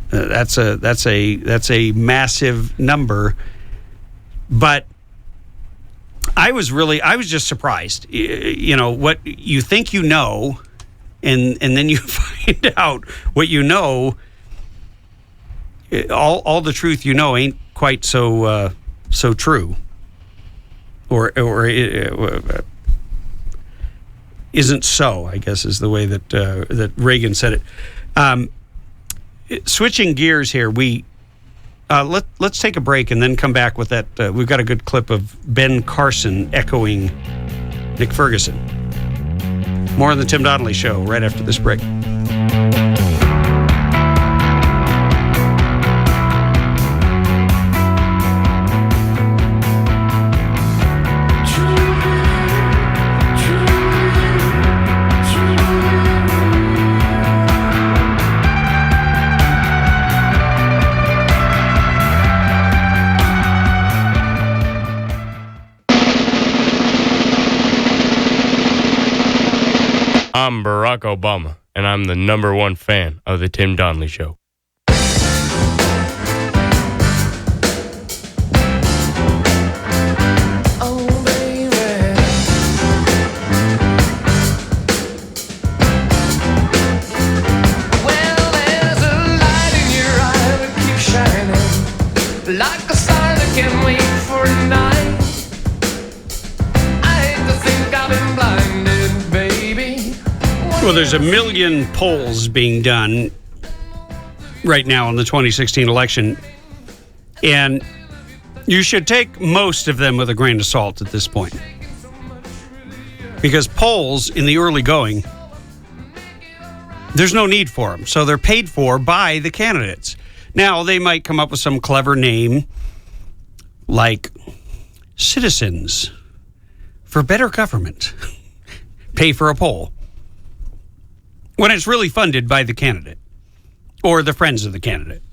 that's a massive number. But I was just surprised. You know, what you think you know, and then you find out what you know. All the truth you know ain't quite so true, or isn't so, I guess, is the way that Reagan said it. Switching gears here, let's take a break and then come back with that. We've got a good clip of Ben Carson echoing Nick Ferguson. More on the Tim Donnelly Show right after this break. I'm Barack Obama, and I'm the #1 fan of the Tim Donnelly Show. Like a star that can wait for a night. I hate to think I've been blinded, baby. Well, there's a million polls being done right now in the 2016 election, and you should take most of them with a grain of salt at this point. Because polls in the early going, there's no need for them. So they're paid for by the candidates. Now, they might come up with some clever name like Citizens for Better Government. Pay for a poll. When it's really funded by the candidate or the friends of the candidate.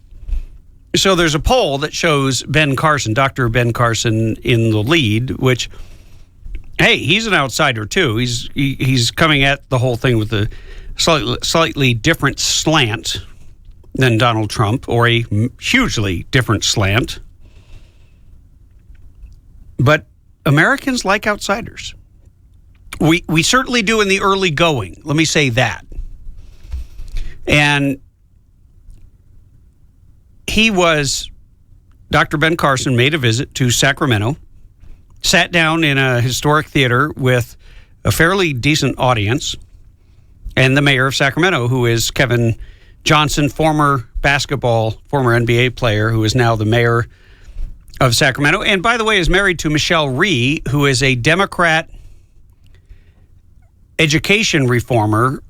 So there's a poll that shows Ben Carson, Dr. Ben Carson, in the lead, which hey, he's an outsider too. He's coming at the whole thing with a slightly different slant than Donald Trump, or a hugely different slant. But Americans like outsiders. We certainly do in the early going. Let me say that. And Dr. Ben Carson made a visit to Sacramento, sat down in a historic theater with a fairly decent audience, and the mayor of Sacramento, who is Kevin Johnson, former NBA player, who is now the mayor of Sacramento, and by the way, is married to Michelle Rhee, who is a Democrat education reformer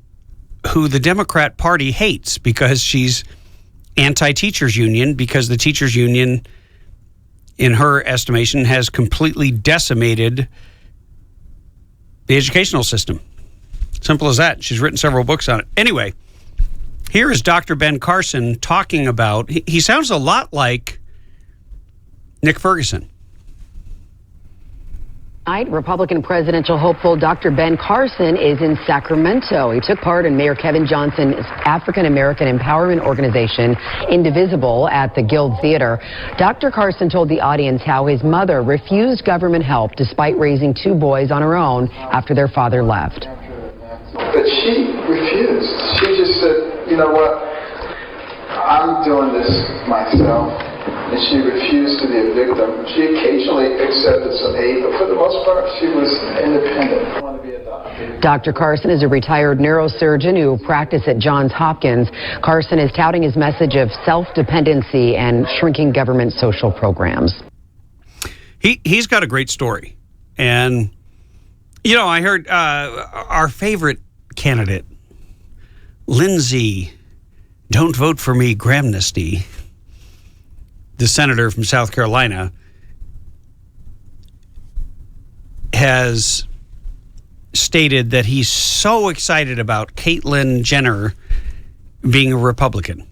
who the Democrat Party hates because she's anti-teachers union, because the teachers union, in her estimation, has completely decimated the educational system. Simple as that. She's written several books on it. Anyway, here is Dr. Ben Carson talking about, he sounds a lot like Nick Ferguson. Tonight, Republican presidential hopeful Dr. Ben Carson is in Sacramento. He took part in Mayor Kevin Johnson's African American empowerment organization, Indivisible, at the Guild Theater. Dr. Carson told the audience how his mother refused government help despite raising 2 boys on her own after their father left. But she refused. She just said, you know what, I'm doing this myself. And she refused to be a victim. She occasionally accepted some aid, but for the most part, she was independent. I want to be adopted. Dr. Carson is a retired neurosurgeon who practiced at Johns Hopkins. Carson is touting his message of self-dependency and shrinking government social programs. He's got a great story. And, you know, I heard our favorite candidate, Lindsey, don't vote for me, Gramnesty, the senator from South Carolina, has stated that he's so excited about Caitlyn Jenner being a Republican.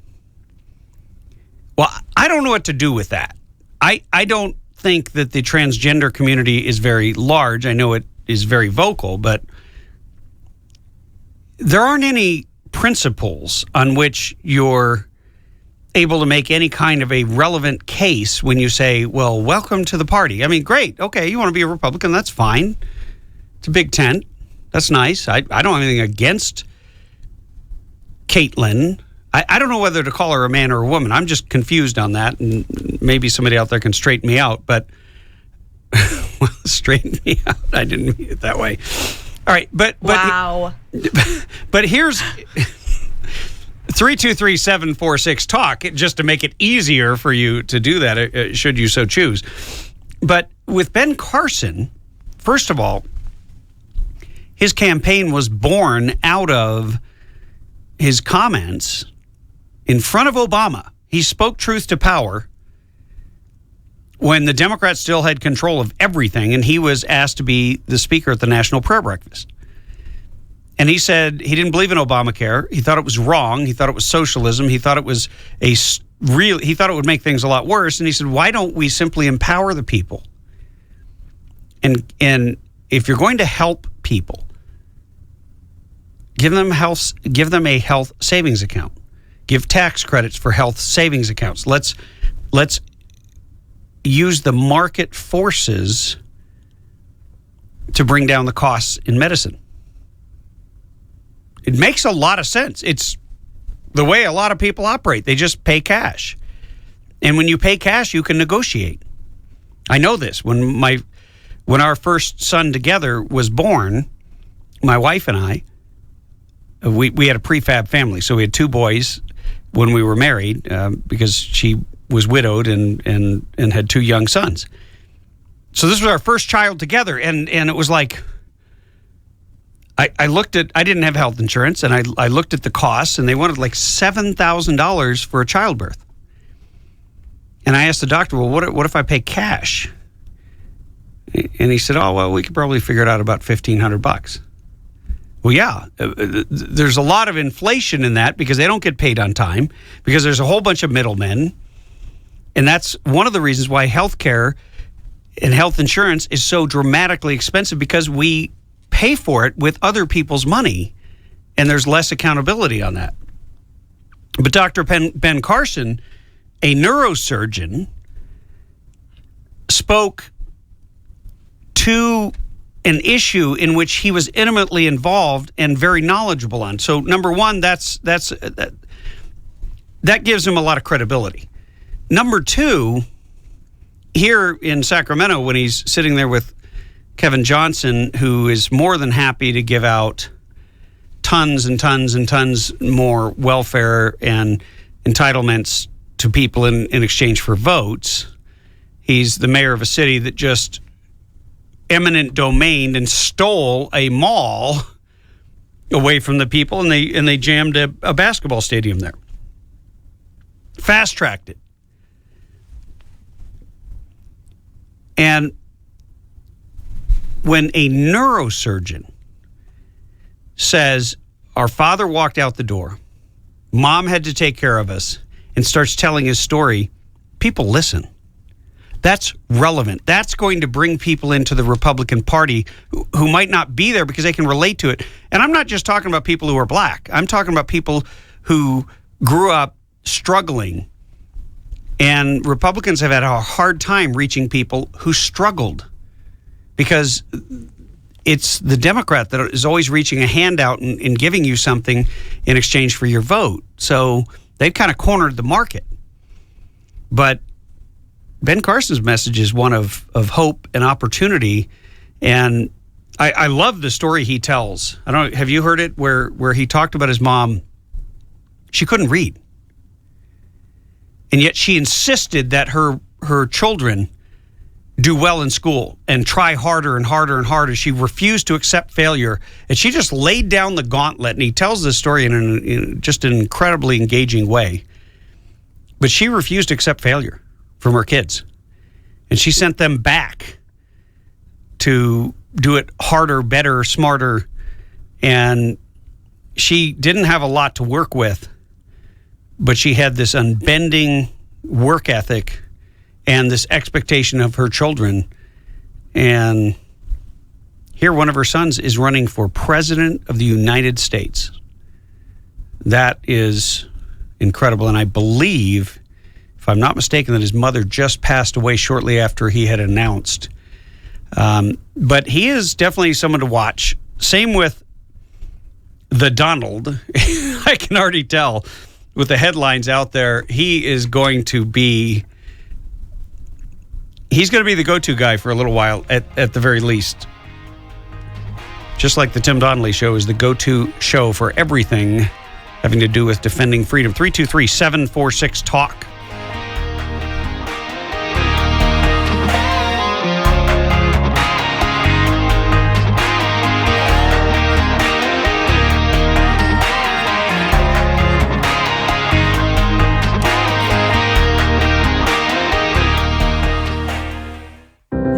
Well, I don't know what to do with that. I don't think that the transgender community is very large. I know it is very vocal, but there aren't any principles on which you're able to make any kind of a relevant case when you say, well, welcome to the party. I mean, great. Okay, you want to be a Republican, that's fine. It's a big tent. That's nice. I don't have anything against Caitlyn. I don't know whether to call her a man or a woman. I'm just confused on that, and maybe somebody out there can straighten me out, but well, straighten me out. I didn't mean it that way. All right, but wow. But here's 323-746-TALK, just to make it easier for you to do that, should you so choose. But with Ben Carson, first of all, his campaign was born out of his comments in front of Obama. He spoke truth to power when the Democrats still had control of everything, and he was asked to be the speaker at the National Prayer Breakfast. And he said he didn't believe in Obamacare. He thought it was wrong. He thought it was socialism. He thought it was he thought it would make things a lot worse. And he said, why don't we simply empower the people? And if you're going to help people, give them a health savings account. Give tax credits for health savings accounts. Let's use the market forces to bring down the costs in medicine. It makes a lot of sense. It's the way a lot of people operate. They just pay cash. And when you pay cash, you can negotiate. I know this. When our first son together was born, my wife and I, we had a prefab family. So we had 2 boys when we were married because she was widowed and had 2 young sons. So this was our first child together. And it was like, I didn't have health insurance, and I looked at the costs, and they wanted like $7,000 for a childbirth. And I asked the doctor, well, what if I pay cash? And he said, oh, well, we could probably figure it out about $1,500. Well, yeah, there's a lot of inflation in that because they don't get paid on time, because there's a whole bunch of middlemen. And that's one of the reasons why healthcare And health insurance is so dramatically expensive because we pay for it with other people's money, and there's less accountability on that. But Dr. Ben Carson, a neurosurgeon, spoke to an issue in which he was intimately involved and very knowledgeable on. So, number one, that gives him a lot of credibility. Number two, here in Sacramento, when he's sitting there with Kevin Johnson, who is more than happy to give out tons and tons and tons more welfare and entitlements to people in exchange for votes. He's the mayor of a city that just eminent domained and stole a mall away from the people, and they jammed a basketball stadium there. Fast-tracked it. And when a neurosurgeon says, our father walked out the door, mom had to take care of us, and starts telling his story, people listen. That's relevant. That's going to bring people into the Republican Party who might not be there because they can relate to it. And I'm not just talking about people who are black. I'm talking about people who grew up struggling. And Republicans have had a hard time reaching people who struggled because it's the Democrat that is always reaching a handout and giving you something in exchange for your vote. So they've kind of cornered the market. But Ben Carson's message is one of hope and opportunity. And I love the story he tells. I don't know, have you heard it where he talked about his mom? She couldn't read. And yet she insisted that her children do well in school and try harder and harder and harder. She refused to accept failure. And she just laid down the gauntlet. And he tells this story in just an incredibly engaging way. But she refused to accept failure from her kids. And she sent them back to do it harder, better, smarter. And she didn't have a lot to work with, but she had this unbending work ethic and this expectation of her children. And here one of her sons is running for president of the United States. That is incredible. And I believe, if I'm not mistaken, that his mother just passed away shortly after he had announced. But he is definitely someone to watch. Same with the Donald. I can already tell with the headlines out there, he's going to be the go-to guy for a little while at the very least. Just like the Tim Donnelly Show is the go-to show for everything having to do with defending freedom. 323-746-TALK.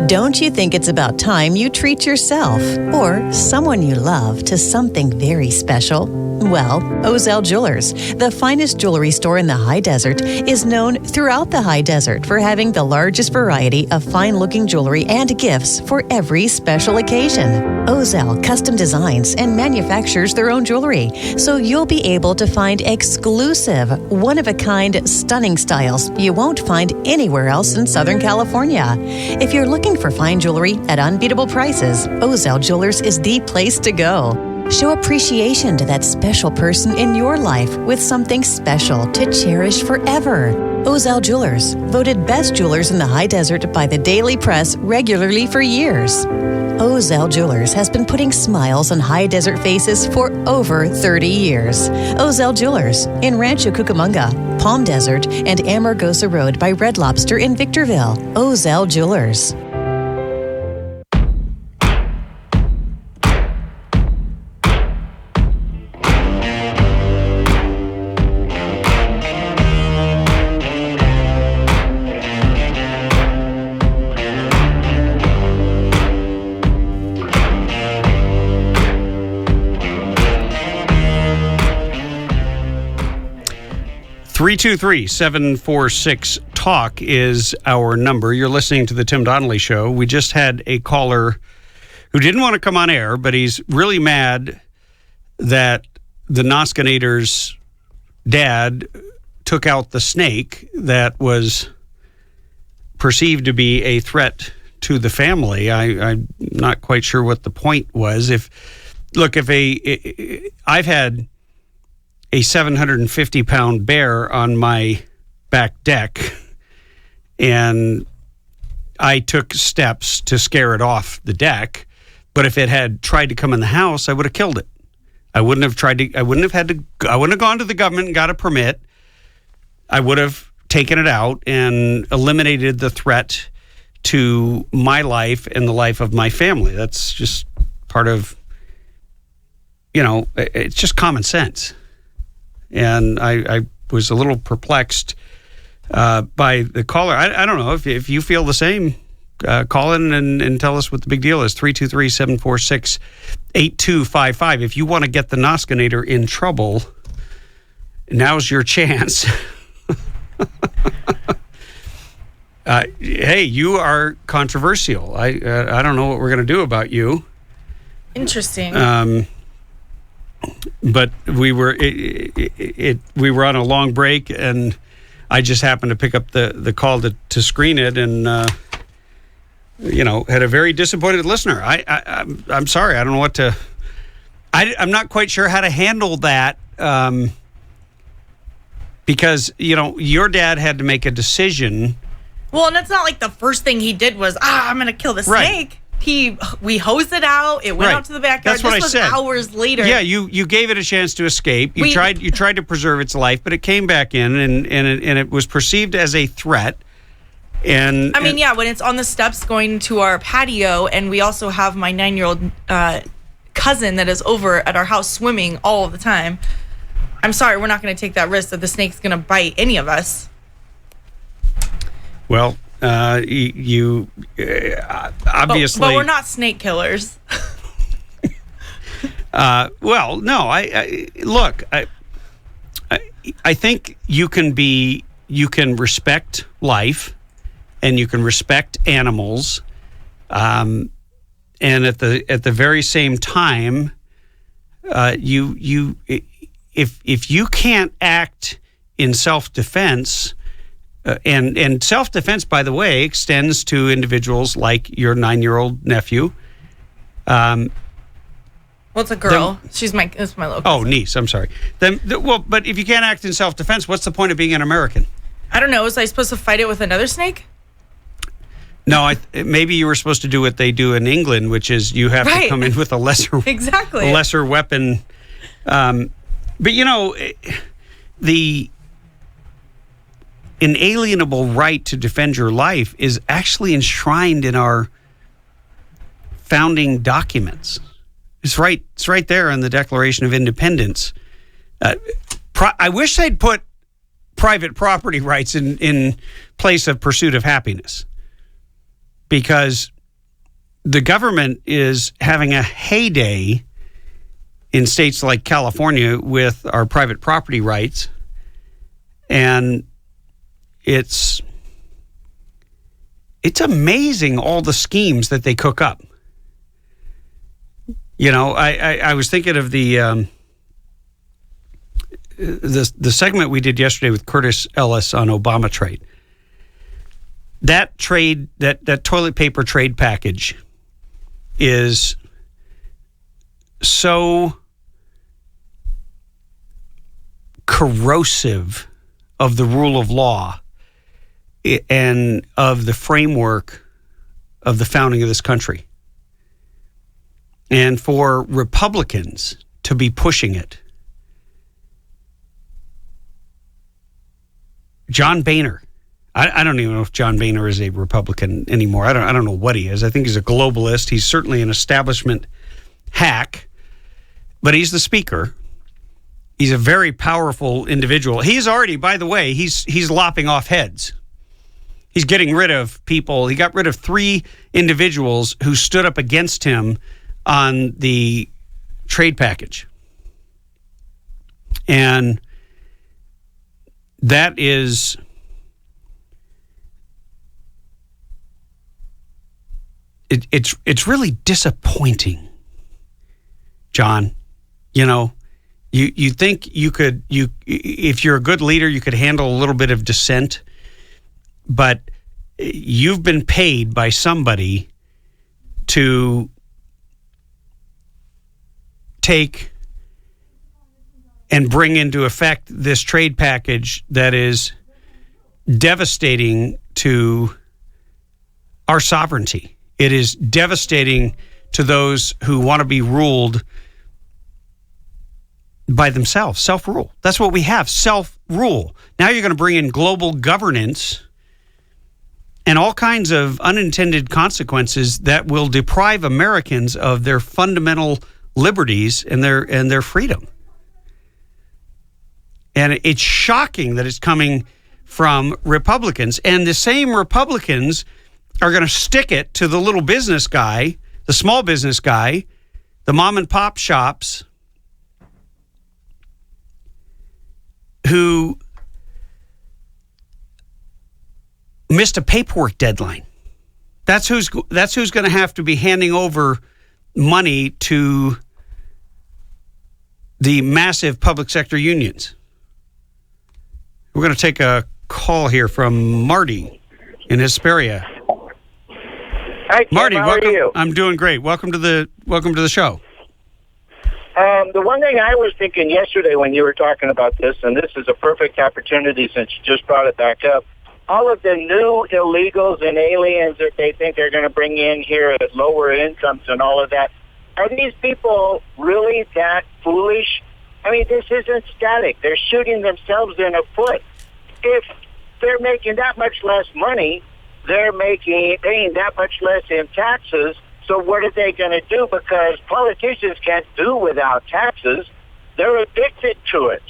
Don't you think it's about time you treat yourself or someone you love to something very special? Well, Ozell Jewelers, the finest jewelry store in the high desert, is known throughout the high desert for having the largest variety of fine-looking jewelry and gifts for every special occasion. Ozell custom designs and manufactures their own jewelry, so you'll be able to find exclusive, one-of-a-kind, stunning styles you won't find anywhere else in Southern California. If you're looking for fine jewelry at unbeatable prices, Ozell Jewelers is the place to go. Show appreciation to that special person in your life with something special to cherish forever. Ozell Jewelers, voted best jewelers in the high desert by the Daily Press regularly for years. Ozell Jewelers has been putting smiles on high desert faces for over 30 years. Ozell Jewelers in Rancho Cucamonga, Palm Desert, and Amargosa Road by Red Lobster in Victorville. Ozell Jewelers. $323-746-TALK. talk is our number. You're listening to the Tim Donnelly Show. We just had a caller who didn't want to come on air, but he's really mad that the Noskinator's dad took out the snake that was perceived to be a threat to the family. I'm not quite sure what the point was. I've had a 750-pound bear on my back deck, and I took steps to scare it off the deck. But if it had tried to come in the house, I would have killed it. I wouldn't have gone to the government and got a permit. I would have taken it out and eliminated the threat to my life and the life of my family. That's just part of, it's just common sense. And I was a little perplexed by the caller. I don't know if you feel the same. Call in and tell us what the big deal is. 323-746-8255. If you want to get the Noskinator in trouble, now's your chance. Hey, you are controversial. I don't know what we're going to do about you. Interesting. But we were on a long break, and I just happened to pick up the call to screen it, and had a very disappointed listener. I'm sorry. I don't know what to. I'm not quite sure how to handle that. Because your dad had to make a decision. Well, and it's not like the first thing he did was, I'm going to kill the snake. We hosed it out. It went out to the backyard. That's what this I said. Hours later. Yeah, you gave it a chance to escape. You tried to preserve its life, but it came back in, and it was perceived as a threat. And when it's on the steps going to our patio, and we also have my 9-year-old cousin that is over at our house swimming all the time. I'm sorry, we're not going to take that risk that the snake's going to bite any of us. Well, you obviously... But we're not snake killers. Well, no. Look, I think you can respect life, and you can respect animals, and at the very same time, if you can't act in self-defense, and self-defense, by the way, extends to individuals like your 9-year-old nephew. Well, it's a girl. It's my little cousin. Oh, niece. I'm sorry. But if you can't act in self-defense, what's the point of being an American? I don't know. Was I supposed to fight it with another snake? No, maybe you were supposed to do what they do in England, which is you have to come in with a lesser weapon. But the inalienable right to defend your life is actually enshrined in our founding documents. It's right there in the Declaration of Independence. I wish they'd put private property rights in place of pursuit of happiness, because the government is having a heyday in states like California with our private property rights, and it's amazing all the schemes that they cook up. I was thinking of the segment we did yesterday with Curtis Ellis on Obama trade. That trade, that toilet paper trade package is so corrosive of the rule of law and of the framework of the founding of this country. And for Republicans to be pushing it. John Boehner. I don't even know if John Boehner is a Republican anymore. I don't know what he is. I think he's a globalist. He's certainly an establishment hack, but he's the speaker. He's a very powerful individual. He's already, by the way, he's lopping off heads. He's getting rid of people. He got rid of 3 individuals who stood up against him on the trade package. And that is it's really disappointing, John. You know, you think you could, if you're a good leader, you could handle a little bit of dissent, but you've been paid by somebody to take and bring into effect this trade package that is devastating to our sovereignty. It is devastating to those who want to be ruled by themselves. Self-rule. That's what we have. Self-rule. Now you're going to bring in global governance and all kinds of unintended consequences that will deprive Americans of their fundamental liberties and their freedom. And it's shocking that it's coming from Republicans. And the same Republicans are going to stick it to the little business guy, the small business guy, the mom and pop shops who missed a paperwork deadline. That's who's going to have to be handing over money to the massive public sector unions. We're going to take a call here from Marty in Hesperia. Hi, Tim. Marty, how welcome. are you? I'm doing great. Welcome to the show. The one thing I was thinking yesterday when you were talking about this, and this is a perfect opportunity since you just brought it back up, all of the new illegals and aliens that they think they're going to bring in here at lower incomes and all of that, are these people really that foolish? I mean, this isn't static. They're shooting themselves in the foot. If they're making that much less money, they're paying that much less in taxes. So what are they going to do? Because politicians can't do without taxes. They're addicted to it.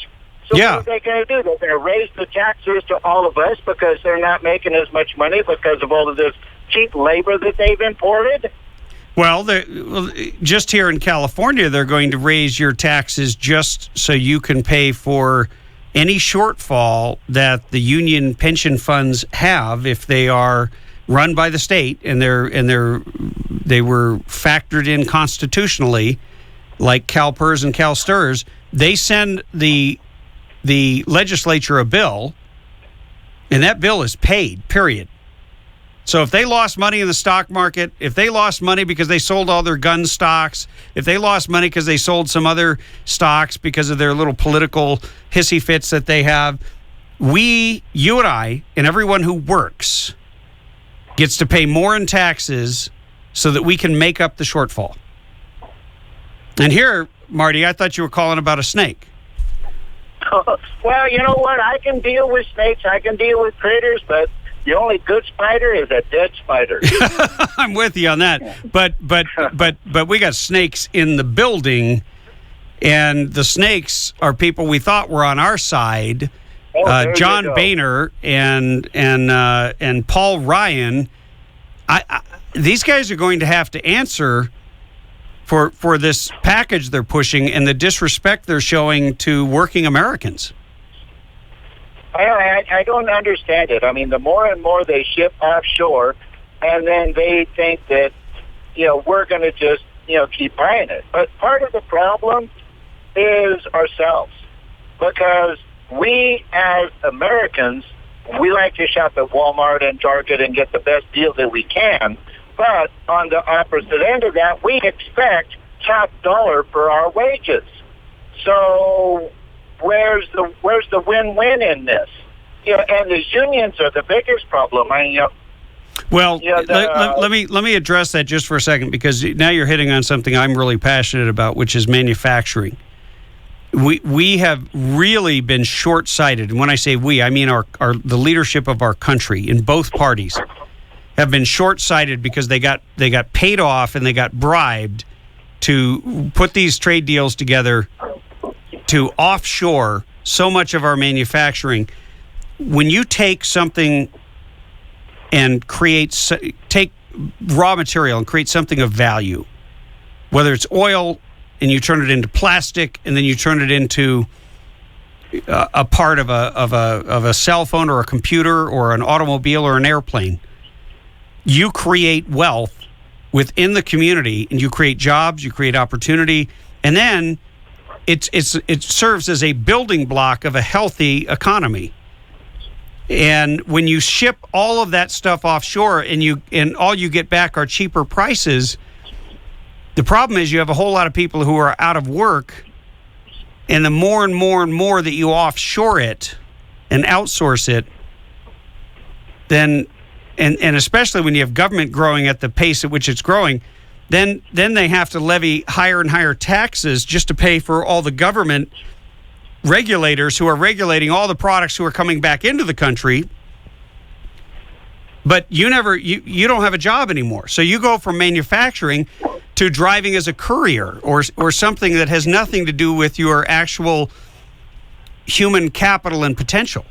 So what are they going to do? They're going to raise the taxes to all of us because they're not making as much money because of all of this cheap labor that they've imported? Well, just here in California, they're going to raise your taxes just so you can pay for any shortfall that the union pension funds have if they are run by the state and they were factored in constitutionally, like CalPERS and CalSTRS. They send the legislature a bill, and that bill is paid, period. So if they lost money in the stock market, if they lost money because they sold all their gun stocks, if they lost money because they sold some other stocks because of their little political hissy fits that they have, you and I, and everyone who works gets to pay more in taxes so that we can make up the shortfall. And here, Marty, I thought you were calling about a snake. Well, you know what? I can deal with snakes. I can deal with critters, but the only good spider is a dead spider. I'm with you on that. But we got snakes in the building, and the snakes are people we thought were on our side. John Boehner and Paul Ryan. These guys are going to have to answer for this package they're pushing and the disrespect they're showing to working Americans. I don't understand it. I mean, the more and more they ship offshore, and then they think that, we're going to just, keep buying it. But part of the problem is ourselves, because we as Americans, we like to shop at Walmart and Target and get the best deal that we can. But on the opposite end of that, we expect top dollar for our wages. So where's the win-win in this? And the unions are the biggest problem. Well, let me address that just for a second, because now you're hitting on something I'm really passionate about, which is manufacturing. We have really been short-sighted, and when I say we, I mean the leadership of our country in both parties have been short-sighted because they got paid off and they got bribed to put these trade deals together to offshore so much of our manufacturing. When you take something and take raw material and create something of value, whether it's oil and you turn it into plastic and then you turn it into a part of a cell phone or a computer or an automobile or an airplane, you create wealth within the community, and you create jobs, you create opportunity, and then it serves as a building block of a healthy economy. And when you ship all of that stuff offshore and all you get back are cheaper prices, the problem is you have a whole lot of people who are out of work, and the more and more and more that you offshore it and outsource it, then and especially when you have government growing at the pace at which it's growing, then they have to levy higher and higher taxes just to pay for all the government regulators who are regulating all the products who are coming back into the country. But you don't have a job anymore. So you go from manufacturing to driving as a courier or something that has nothing to do with your actual human capital and potential.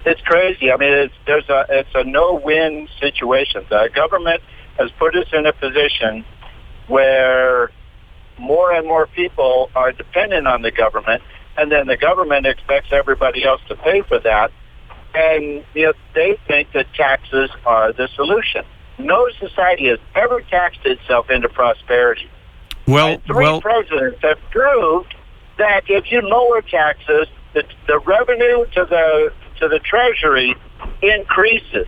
It's crazy. I mean, it's a no-win situation. The government has put us in a position where more and more people are dependent on the government, and then the government expects everybody else to pay for that. And they think that taxes are the solution. No society has ever taxed itself into prosperity. Well, three presidents have proved that if you lower taxes, the revenue to the Treasury increases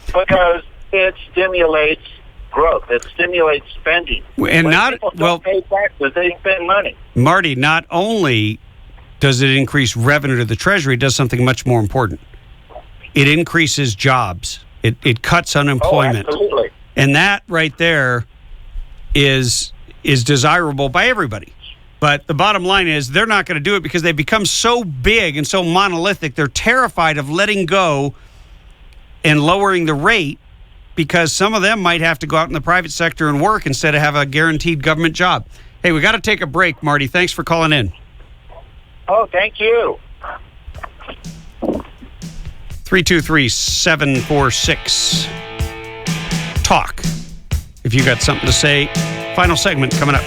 because it stimulates growth. It stimulates spending. And when people don't pay taxes, they spend money. Marty, not only does it increase revenue to the Treasury, it does something much more important. It increases jobs. It cuts unemployment. Oh, absolutely. And that right there is desirable by everybody. But the bottom line is they're not going to do it because they've become so big and so monolithic. They're terrified of letting go and lowering the rate because some of them might have to go out in the private sector and work instead of have a guaranteed government job. Hey, we got to take a break, Marty. Thanks for calling in. Oh, thank you. 323-746 talk. If you got something to say, final segment coming up.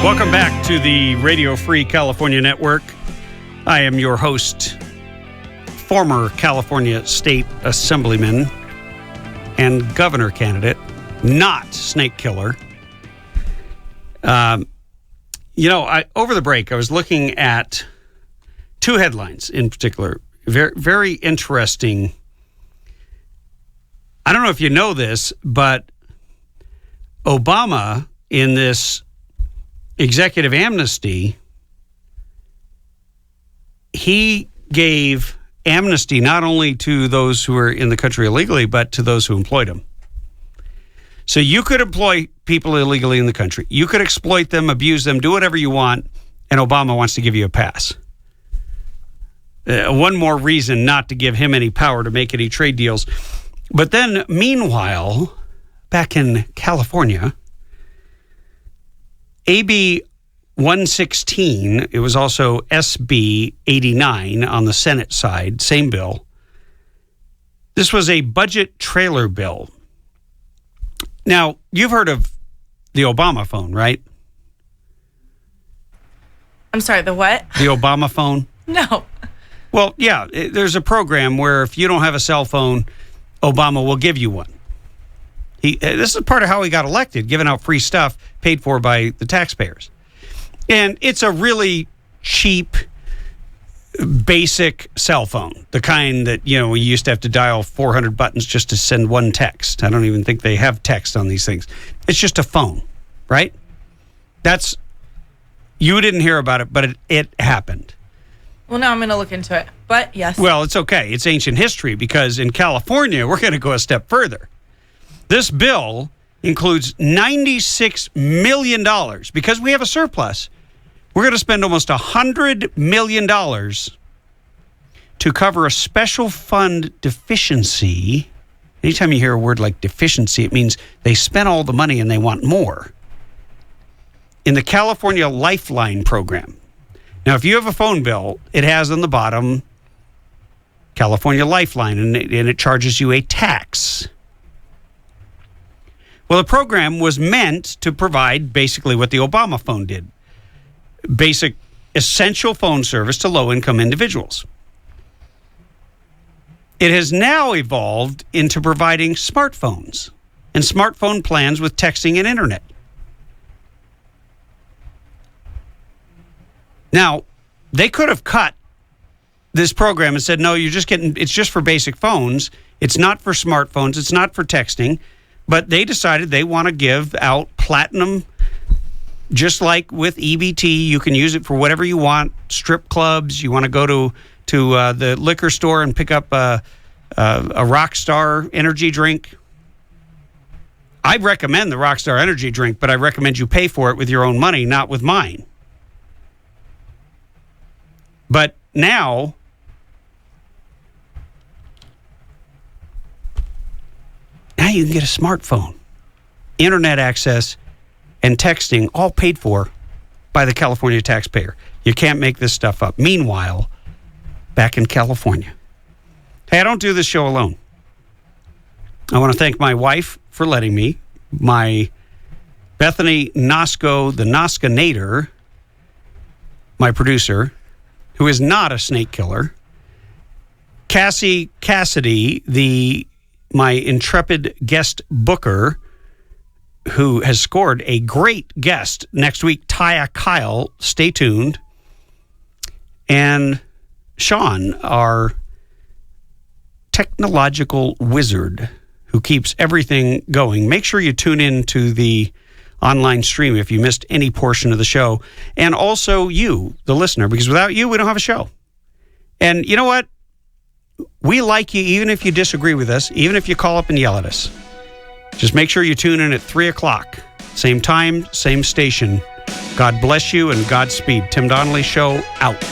Welcome back to the Radio Free California Network. I am your host, former California State Assemblyman and governor candidate, not snake killer. Over the break, I was looking at two headlines in particular. Very, very interesting. I don't know if you know this, but Obama, in this executive amnesty, he gave amnesty not only to those who are in the country illegally, but to those who employed them. So you could employ people illegally in the country. You could exploit them, abuse them, do whatever you want, and Obama wants to give you a pass. One more reason not to give him any power to make any trade deals. But then, meanwhile, back in California, AB 116, it was also SB 89 on the Senate side, same bill. This was a budget trailer bill. Now, you've heard of the Obama phone, right? I'm sorry, the what? The Obama phone? No. Well, yeah, there's a program where if you don't have a cell phone, Obama will give you one. This is part of how he got elected, giving out free stuff paid for by the taxpayers. And it's a really cheap, basic cell phone, the kind that, we used to have to dial 400 buttons just to send one text. I don't even think they have text on these things. It's just a phone, right? You didn't hear about it, but it happened. Well, now I'm going to look into it, but yes. Well, it's okay. It's ancient history because in California, we're going to go a step further. This bill includes $96 million. Because we have a surplus, we're going to spend almost $100 million to cover a special fund deficiency. Anytime you hear a word like deficiency, it means they spent all the money and they want more. In the California Lifeline program. Now, if you have a phone bill, it has on the bottom California Lifeline, and it charges you a tax. Well, the program was meant to provide basically what the Obama phone did. Basic, essential phone service to low-income individuals. It has now evolved into providing smartphones and smartphone plans with texting and internet. Now, they could have cut this program and said, no, it's just for basic phones. It's not for smartphones. It's not for texting. But they decided they want to give out platinum, just like with EBT. You can use it for whatever you want. Strip clubs. You want to go to the liquor store and pick up a Rockstar energy drink. I recommend the Rockstar energy drink, but I recommend you pay for it with your own money, not with mine. But now, you can get a smartphone, internet access, and texting all paid for by the California taxpayer. You can't make this stuff up. Meanwhile, back in California. Hey, I don't do this show alone. I want to thank my wife for letting me, my Bethany Nosko, the Noskanator, my producer, who is not a snake killer, Cassie Cassidy, my intrepid guest booker, who has scored a great guest next week, Taya Kyle. Stay tuned. And Sean, our technological wizard who keeps everything going. Make sure you tune in to the online stream if you missed any portion of the show. And also you, the listener, because without you, we don't have a show. And you know what? We like you even if you disagree with us, even if you call up and yell at us. Just make sure you tune in at 3 o'clock. Same time, same station. God bless you and Godspeed. Tim Donnelly Show out.